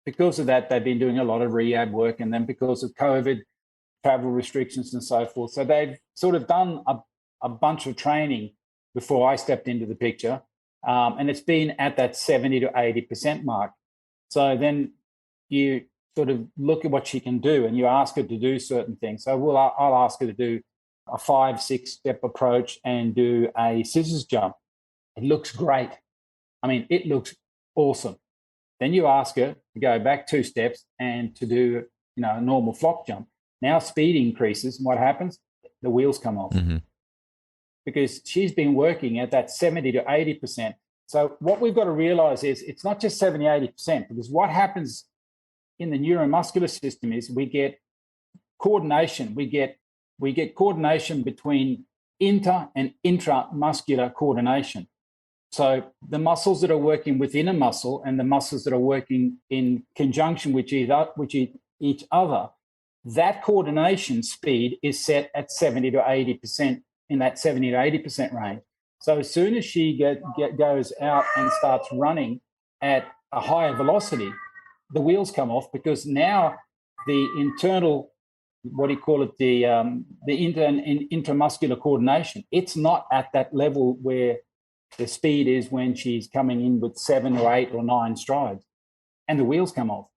because of that, they've been doing a lot of rehab work, and then because of COVID, travel restrictions and so forth. So they've sort of done a bunch of training before I stepped into the picture, and it's been at that 70 to 80% mark. So then you sort of look at what she can do, and you ask her to do certain things. So I'll ask her to do a 5-6 step approach and do a scissors jump. It looks great. I mean, it looks awesome. Then you ask her to go back 2 steps and to do, a normal flock jump. Now speed increases, and what happens? The wheels come off. Mm-hmm. Because she's been working at that 70 to 80%. So what we've got to realize is it's not just 70, 80%, because what happens in the neuromuscular system is we get coordination. We get coordination between inter and intramuscular coordination. So the muscles that are working within a muscle and the muscles that are working in conjunction with each other, that coordination speed is set at 70 to 80%, in that 70 to 80% range. So as soon as she goes out and starts running at a higher velocity, the wheels come off, because now the internal, what do you call it, the inter and intramuscular coordination, it's not at that level where the speed is when she's coming in with 7 or 8 or 9 strides, and the wheels come off.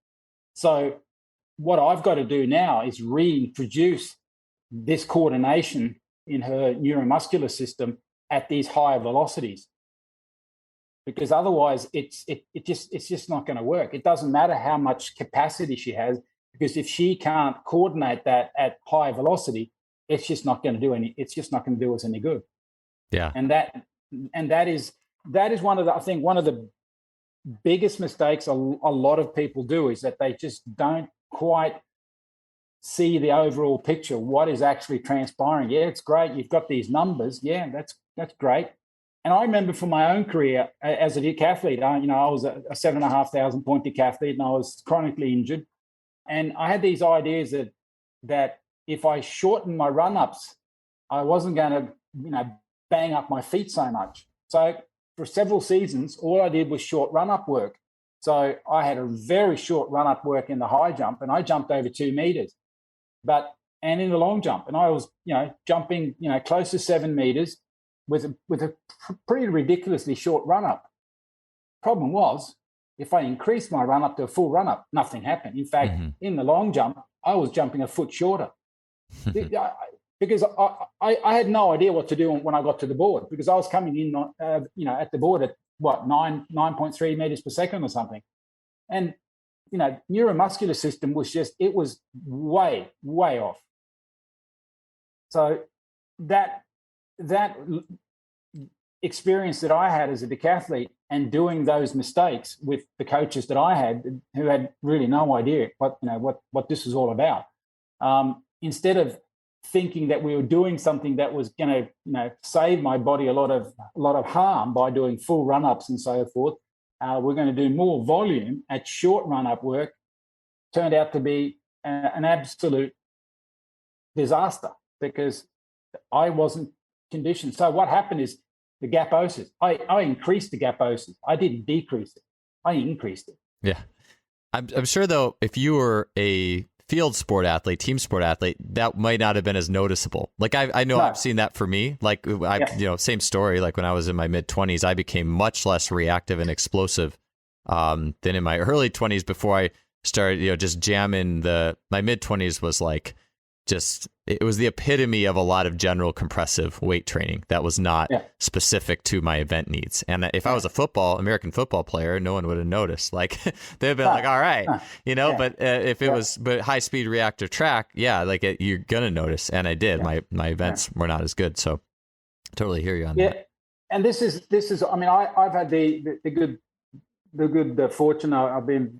So what I've got to do now is reintroduce this coordination in her neuromuscular system at these higher velocities, because otherwise it's just not going to work. It doesn't matter how much capacity she has, because if she can't coordinate that at high velocity, it's just not going to do us any good. Yeah. And that is one of the biggest mistakes a lot of people do, is that they just don't quite see the overall picture, what is actually transpiring. Yeah, it's great, you've got these numbers. Yeah, that's great. And I remember from my own career as a decathlete, I was a 7,500 point decathlete, and I was chronically injured. And I had these ideas that if I shortened my run-ups, I wasn't going to, bang up my feet so much. So for several seasons, all I did was short run-up work. So I had a very short run-up work in the high jump, and I jumped over 2 meters. And in the long jump, and I was, jumping, close to 7 meters with a pretty ridiculously short run-up. Problem was, if I increased my run-up to a full run-up, nothing happened. In fact, in the long jump, I was jumping a foot shorter. Because I had no idea what to do when I got to the board, because I was coming in, at the board at 9.3 meters per second or something. And, neuromuscular system was way, way off. So that experience that I had as a decathlete, and doing those mistakes with the coaches that I had, who had really no idea what this was all about, instead of thinking that we were doing something that was going to save my body a lot of harm by doing full run-ups and so forth, we're going to do more volume at short run-up work, turned out to be an absolute disaster, because I wasn't conditioned. So what happened is the gaposis. I increased the gaposis. I didn't decrease it. I increased it. Yeah. I'm sure, though, if you were a field sport athlete, team sport athlete, that might not have been as noticeable. Like I know, I've seen that for me. Like same story. Like when I was in my mid-20s, I became much less reactive and explosive than in my early 20s before I started, just jamming. My mid-20s was like, it was the epitome of a lot of general compressive weight training that was not specific to my event needs. And if I was a American football player, no one would have noticed. Like they'd been like, all right, but if it was high speed reactive track, you're going to notice. And I did. My events were not as good. So totally hear you on that. And this is, I mean, I've had the good fortune. I've been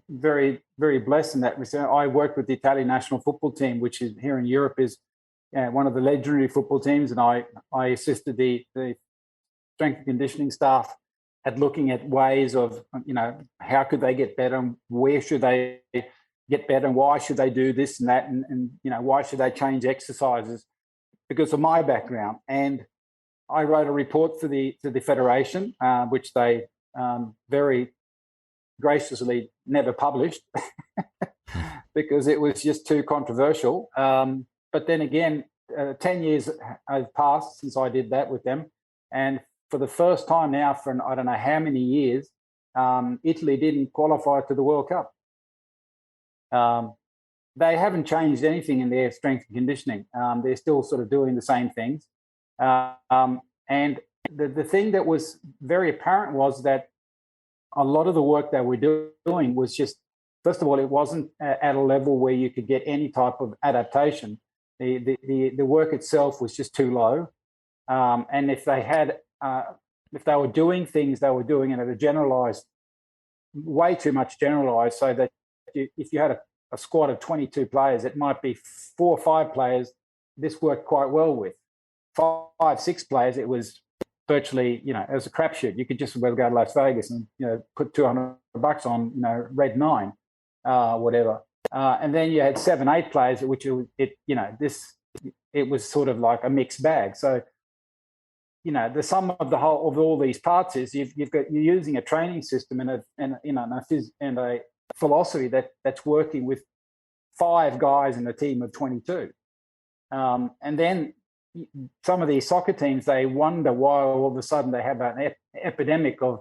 very, very blessed in that respect. I worked with the Italian national football team, which is here in Europe, is one of the legendary football teams, and I assisted the strength and conditioning staff at looking at ways of, how could they get better, and where should they get better, and why should they do this and that, and why should they change exercises because of my background. And I wrote a report to the federation, which they very graciously never published because it was just too controversial. But then again, 10 years have passed since I did that with them. And for the first time now, for I don't know how many years, Italy didn't qualify to the World Cup. They haven't changed anything in their strength and conditioning. They're still sort of doing the same things. And the thing that was very apparent was that a lot of the work that we're doing was just, first of all, it wasn't at a level where you could get any type of adaptation. The work itself was just too low. And if they were doing things, they were doing it at a generalized, way too much generalized, so that if you had a squad of 22 players, it might be 4 or 5 players this worked quite well with. 5, 6 players, it was virtually, it was a crapshoot. You could just well go to Las Vegas and, put $200 on, red 9, whatever. And then you had 7, 8 players, which it was sort of like a mixed bag. So, the sum of all these parts is you're using a training system and a philosophy that's working with 5 guys in a team of 22. And then some of these soccer teams, they wonder why all of a sudden they have an epidemic of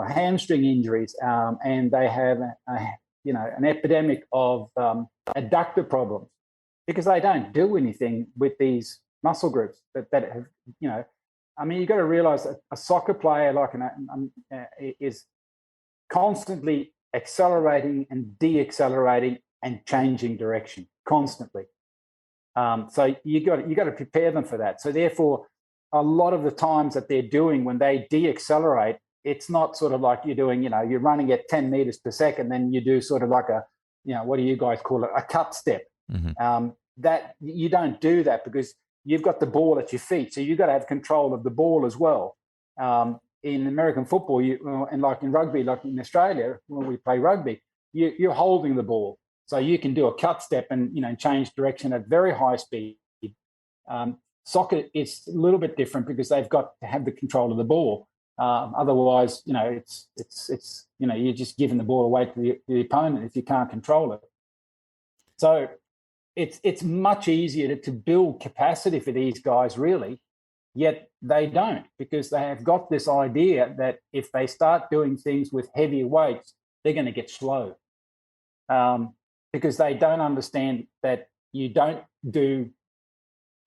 hamstring injuries, and they have an epidemic of adductor problems, because they don't do anything with these muscle groups that have I mean, you've got to realize a soccer player is constantly accelerating and deaccelerating and changing direction constantly. So you got to prepare them for that. So therefore, a lot of the times that they're doing when they deaccelerate, it's not sort of like you're doing, you're running at 10 meters per second, then you do sort of like a, what do you guys call it? A cut step. Mm-hmm. That you don't do that because you've got the ball at your feet. So you've got to have control of the ball as well. In American football, and like in rugby, like in Australia, when we play rugby, you're holding the ball. So you can do a cut step and, change direction at very high speed. Soccer is a little bit different because they've got to have the control of the ball. Otherwise, it's you're just giving the ball away to the opponent if you can't control it. So it's much easier to build capacity for these guys, really, yet they don't, because they have got this idea that if they start doing things with heavier weights, they're going to get slow. Because they don't understand that you don't do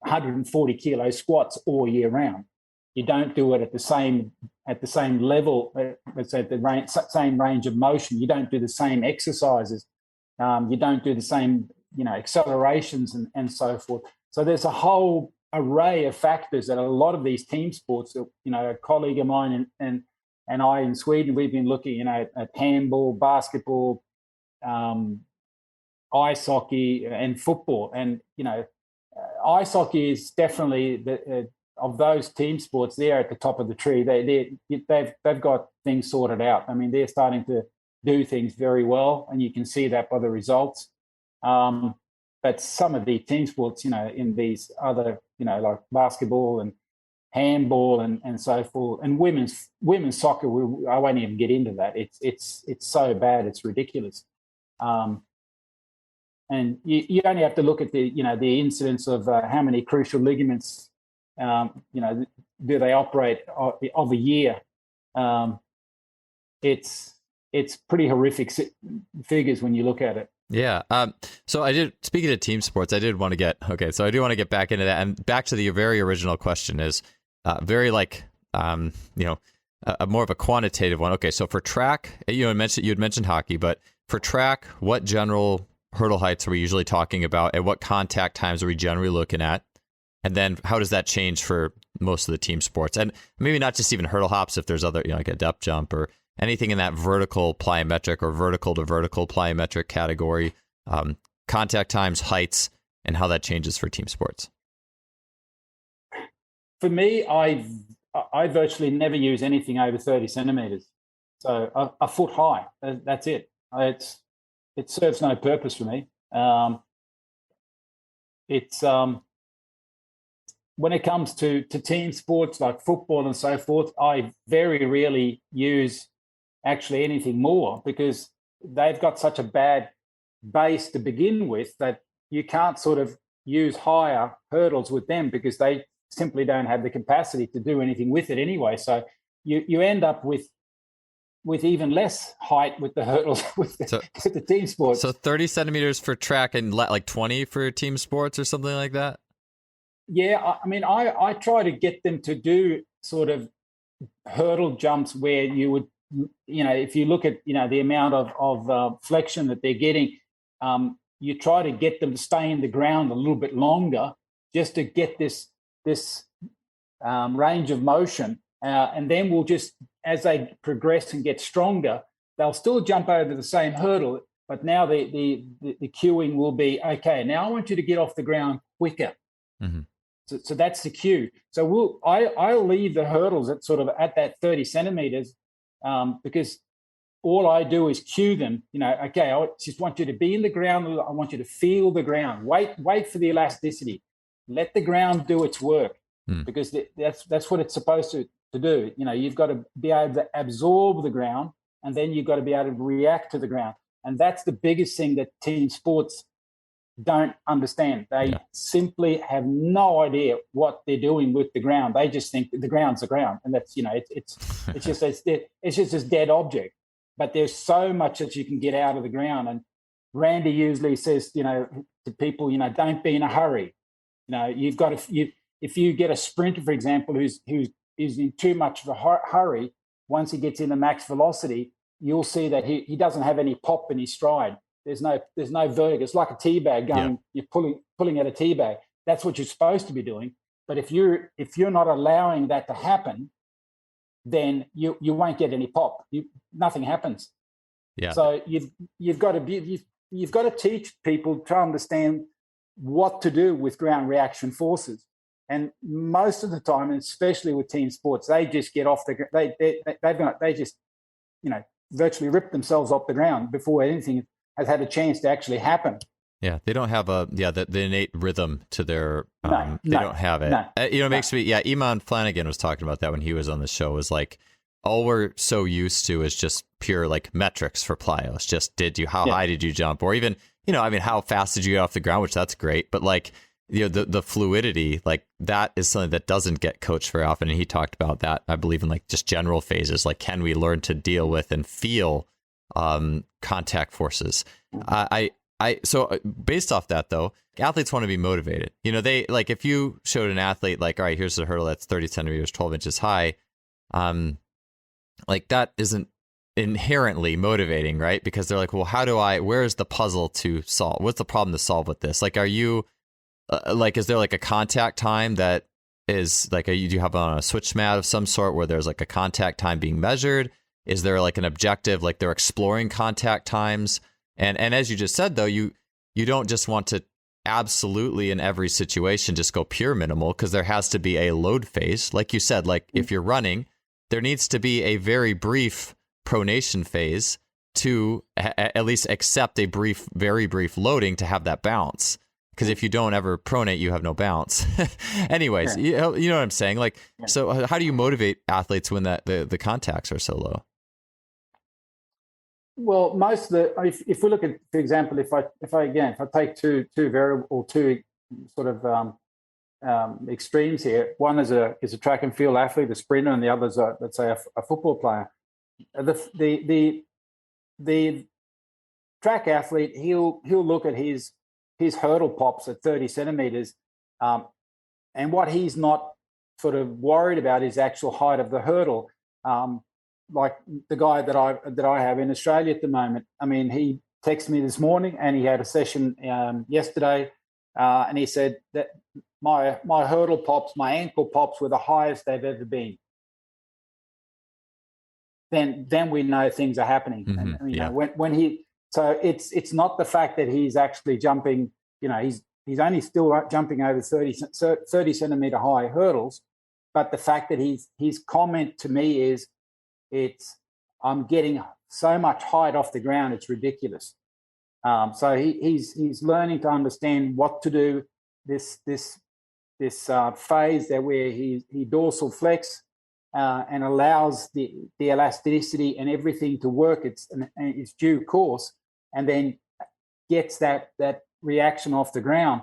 140 kilo squats all year round. You don't do it at the same level, let's say same range of motion. You don't do the same exercises. You don't do the same, accelerations and so forth. So there's a whole array of factors that a lot of these team sports, a colleague of mine and I in Sweden, we've been looking, at handball, basketball, ice hockey and football. And, ice hockey is definitely of those team sports, they're at the top of the tree. They've got things sorted out. I mean, they're starting to do things very well, and you can see that by the results. But some of the team sports, in these other, like basketball and handball and so forth, and women's soccer, I won't even get into that. It's so bad, it's ridiculous. And you only have to look at the incidence of how many crucial ligaments, do they operate of a year. It's pretty horrific figures when you look at it. Yeah. So speaking of team sports, I do want to get back into that, and back to the very original question is very like, a more of a quantitative one. Okay. So for track, you had mentioned hockey, but for track, what general hurdle heights are we usually talking about, and what contact times are we generally looking at? And then how does that change for most of the team sports? And maybe not just even hurdle hops, if there's other, like a depth jump or anything in that vertical plyometric or vertical to vertical plyometric category, contact times, heights, and how that changes for team sports. For me, I virtually never use anything over 30 centimeters. So a foot high, that's it. It serves no purpose for me. When it comes to team sports like football and so forth, I very rarely use actually anything more, because they've got such a bad base to begin with that you can't sort of use higher hurdles with them, because they simply don't have the capacity to do anything with it anyway. So you end up with even less height with the hurdles with the team sports. So 30 centimeters for track and like 20 for team sports or something like that? Yeah, I mean, I try to get them to do sort of hurdle jumps where you would, if you look at, the amount of flexion that they're getting, you try to get them to stay in the ground a little bit longer just to get this range of motion. And then we'll just, as they progress and get stronger, they'll still jump over the same hurdle, but now the cueing will be, okay, now I want you to get off the ground quicker. Mm-hmm. So that's the cue. So I'll leave the hurdles at sort of at that 30 centimeters, because all I do is cue them, okay, I just want you to be in the ground. I want you to feel the ground. Wait for the elasticity. Let the ground do its work, because that's what it's supposed to do. You've got to be able to absorb the ground, and then you've got to be able to react to the ground. And that's the biggest thing that team sports don't understand. They simply have no idea what they're doing with the ground. They just think the ground's the ground, and that's it's just this dead object. But there's so much that you can get out of the ground. And Randy usually says, to people, don't be in a hurry. You've got to. If you get a sprinter, for example, who's is in too much of a hurry, once he gets into max velocity, you'll see that he doesn't have any pop in his stride. There's no vertigo. It's like a tea bag going. Yeah. You're pulling at a tea bag. That's what you're supposed to be doing. But if you're not allowing that to happen, then you won't get any pop. Nothing happens. Yeah. So you've got to teach people to understand what to do with ground reaction forces. And most of the time, and especially with team sports, they just get off they just virtually rip themselves off the ground before anything has had a chance to actually happen. Yeah, they don't have the innate rhythm to their they don't have it. It makes me Eamon Flanagan was talking about that when he was on the show. Was like, all we're so used to is just pure like metrics for plyos. Just how high did you jump, or even how fast did you get off the ground, which that's great, but like the fluidity, like that is something that doesn't get coached very often. And he talked about that, I believe, in like just general phases, like can we learn to deal with and feel contact forces. So based off that though, athletes want to be motivated. They like, if you showed an athlete like, all right, here's a hurdle that's 30 centimeters, 12 inches high, like that isn't inherently motivating, right? Because they're like, well, where's the puzzle to solve? What's the problem to solve with this? Like, are you is there like a contact time that is like, do you have on a switch mat of some sort where there's like a contact time being measured? Is there like an objective, like they're exploring contact times? And as you just said, though, you don't just want to absolutely in every situation just go pure minimal, because there has to be a load phase. Like you said, like if you're running, there needs to be a very brief pronation phase to at least accept a very brief loading to have that bounce. Because if you don't ever pronate, you have no bounce. Anyways, you know what I'm saying? Like, so how do you motivate athletes when the contacts are so low? Well, most of if we look at, for example, if I take two variable or two sort of extremes here, one is a track and field athlete, a sprinter, and the other is let's say a football player. The track athlete, he'll look at his hurdle pops at 30 centimeters, and what he's not sort of worried about is actual height of the hurdle. Like the guy that I have in Australia at the moment. I mean, he texted me this morning, and he had a session yesterday, and he said that my hurdle pops, my ankle pops were the highest they've ever been. Then we know things are happening. Mm-hmm. And, when he, so it's not the fact that he's actually jumping. He's only still jumping over 30 centimeter high hurdles, but the fact that his comment to me is, I'm getting so much height off the ground, it's ridiculous. So he's learning to understand what to do. This phase there where he dorsal flex and allows the elasticity and everything to work its due course, and then gets that reaction off the ground.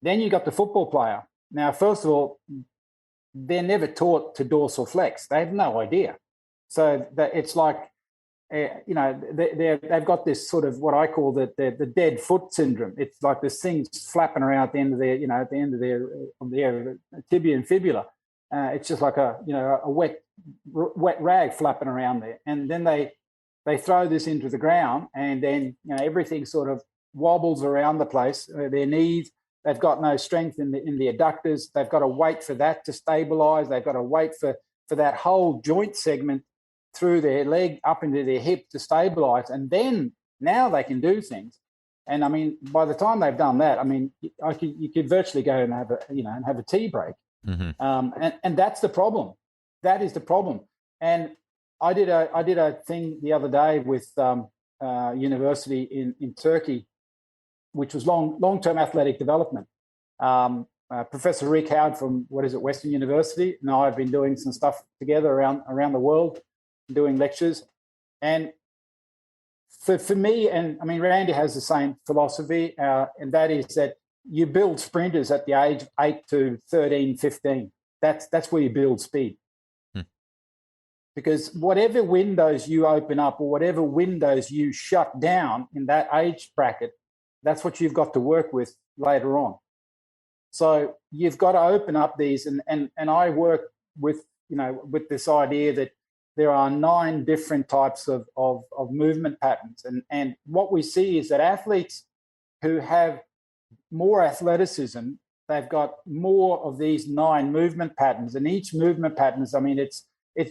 Then you got the football player. Now, first of all, they're never taught to dorsal flex. They have no idea. So that it's like, they've got this sort of what I call the dead foot syndrome. It's like this thing's flapping around at the end of their tibia and fibula. It's just like a wet rag flapping around there. And then they throw this into the ground, and then everything sort of wobbles around the place. Their knees. They've got no strength in the adductors. They've got to wait for that to stabilize. They've got to wait for that whole joint segment through their leg up into their hip to stabilize. And then now they can do things. And I mean, by the time they've done that, I mean, you could virtually go and have a tea break. Mm-hmm. And that's the problem. That is the problem. And I did a thing the other day with university in Turkey, which was long-term athletic development. Professor Rick Howard from Western University, and I have been doing some stuff together around the world, doing lectures. And for me, and I mean, Randy has the same philosophy, and that is that you build sprinters at the age of 8 to 13, 15. That's where you build speed. Because whatever windows you open up or whatever windows you shut down in that age bracket, that's what you've got to work with later on. So you've got to open up these, and I work with this idea that there are 9 different types of movement patterns. And what we see is that athletes who have more athleticism, they've got more of these 9 movement patterns. And each movement patterns, I mean, it's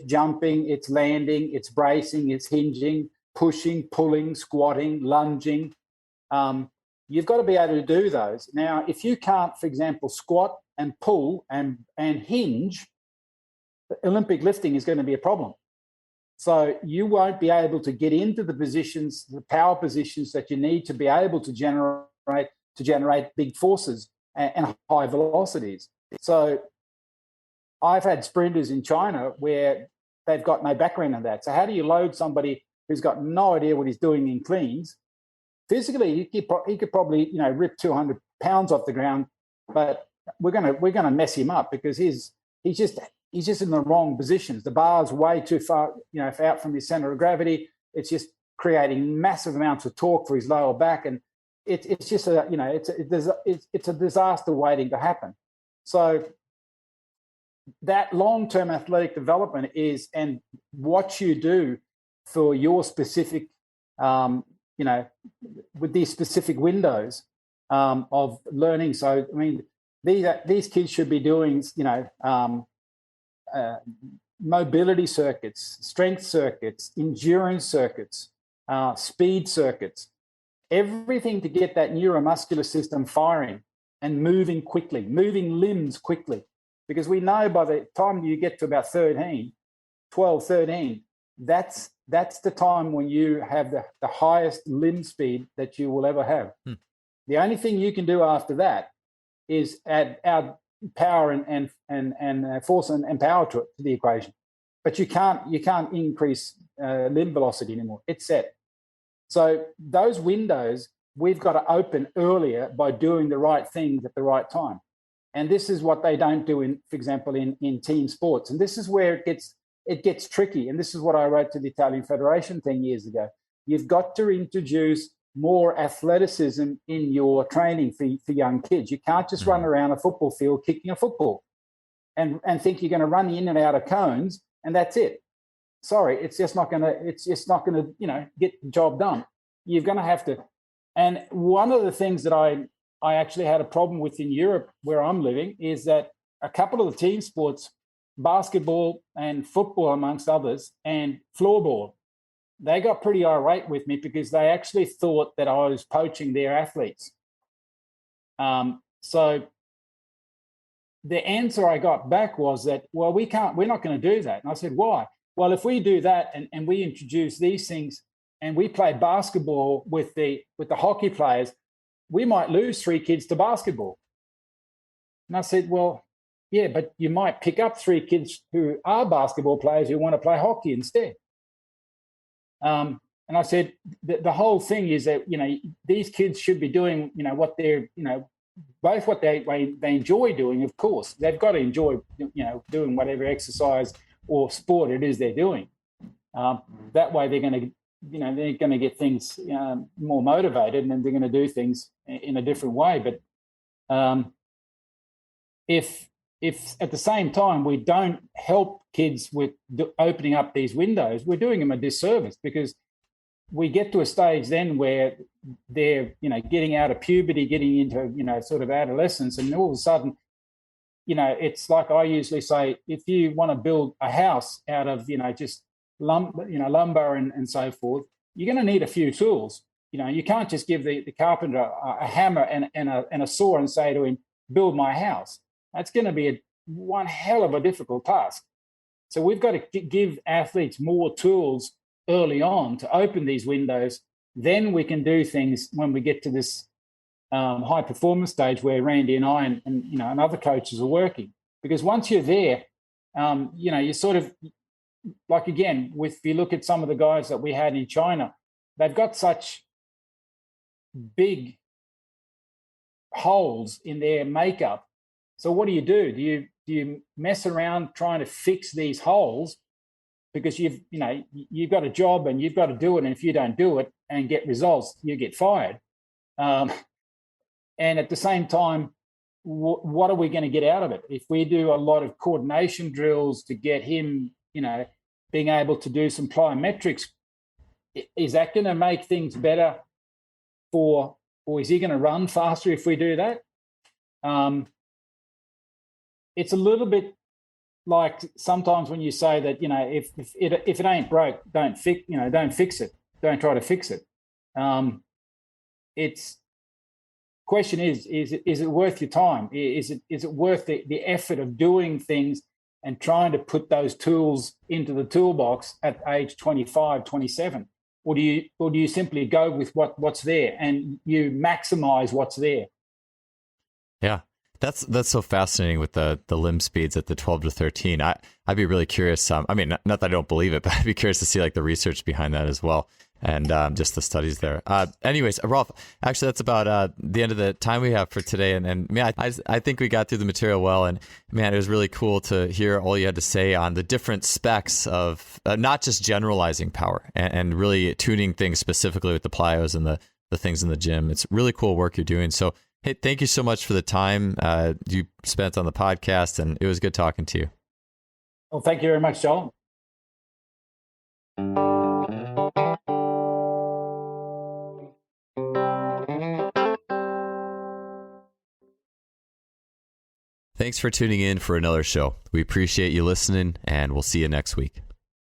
jumping, it's landing, it's bracing, it's hinging, pushing, pulling, squatting, lunging. You've got to be able to do those. Now, if you can't, for example, squat and pull and hinge, Olympic lifting is going to be a problem. So you won't be able to get into the positions, the power positions that you need to be able to generate big forces and high velocities. So I've had sprinters in China where they've got no background in that. So how do you load somebody who's got no idea what he's doing in cleans? Physically, he could probably rip 200 pounds off the ground, but we're gonna mess him up because he's just in the wrong positions. The bar's way too far out from his center of gravity. It's just creating massive amounts of torque for his lower back, and it's just it's a disaster waiting to happen. So that long-term athletic development is, and what you do for your specific, with these specific windows of learning. So, I mean, these kids should be doing, mobility circuits, strength circuits, endurance circuits, speed circuits, everything to get that neuromuscular system firing and moving quickly, moving limbs quickly. Because we know by the time you get to about 13, that's the time when you have the highest limb speed that you will ever have. The only thing you can do after that is add power and force and power to the equation. But you can't increase limb velocity anymore. It's set. So those windows we've got to open earlier by doing the right things at the right time. And this is what they don't do for example, in team sports. And this is where it gets tricky. And this is what I wrote to the Italian Federation 10 years ago. You've got to introduce more athleticism in your training for young kids. You can't just run around a football field kicking a football and think you're going to run in and out of cones and that's it. Sorry, it's just not going to get the job done. You're going to have to. And one of the things that I actually had a problem with in Europe where I'm living is that a couple of the team sports, basketball and football amongst others, and floorball, they got pretty irate with me because they actually thought that I was poaching their athletes. So the answer I got back was that, well, we're not going to do that. And I said, why? Well, if we do that and we introduce these things and we play basketball with the hockey players, we might lose 3 kids to basketball. And I said, well, yeah, but you might pick up 3 kids who are basketball players who want to play hockey instead. And I said, the whole thing is that, these kids should be doing, what they're, both what they enjoy doing, of course. They've got to enjoy, doing whatever exercise or sport it is they're doing. That way they're going to, they're going to get things more motivated and they're going to do things in a different way. But if at the same time we don't help kids with opening up these windows, we're doing them a disservice because we get to a stage then where they're, getting out of puberty, getting into, sort of adolescence, and all of a sudden, it's like I usually say, if you want to build a house out of, just lumber and so forth, you're going to need a few tools. You can't just give the carpenter a hammer and a saw and say to him, build my house. That's going to be one hell of a difficult task. So we've got to give athletes more tools early on to open these windows. Then we can do things when we get to this high performance stage where Randy and I and other coaches are working. Because once you're there, you sort of, like again, if you look at some of the guys that we had in China, they've got such big holes in their makeup. So what do? Do you mess around trying to fix these holes because you've got a job and you've got to do it, and if you don't do it and get results, you get fired. And at the same time, what are we going to get out of it? If we do a lot of coordination drills to get him, being able to do some plyometrics, is that going to make things better or is he going to run faster if we do that? It's a little bit like sometimes when you say that, if it ain't broke, don't fix it. Don't try to fix it. It's question is it worth your time? Is it worth the effort of doing things and trying to put those tools into the toolbox at age 25, 27? Or do you simply go with what's there and you maximize what's there? Yeah. That's so fascinating with the limb speeds at the 12 to 13. I'd be really curious. I mean, not that I don't believe it, but I'd be curious to see like the research behind that as well, and just the studies there. Anyways, Rolf, actually, that's about the end of the time we have for today. And man, I think we got through the material well. And man, it was really cool to hear all you had to say on the different specs of not just generalizing power and really tuning things specifically with the plyos and the things in the gym. It's really cool work you're doing. So. Hey, thank you so much for the time you spent on the podcast, and it was good talking to you. Well, thank you very much, Joel. Thanks for tuning in for another show. We appreciate you listening, and we'll see you next week.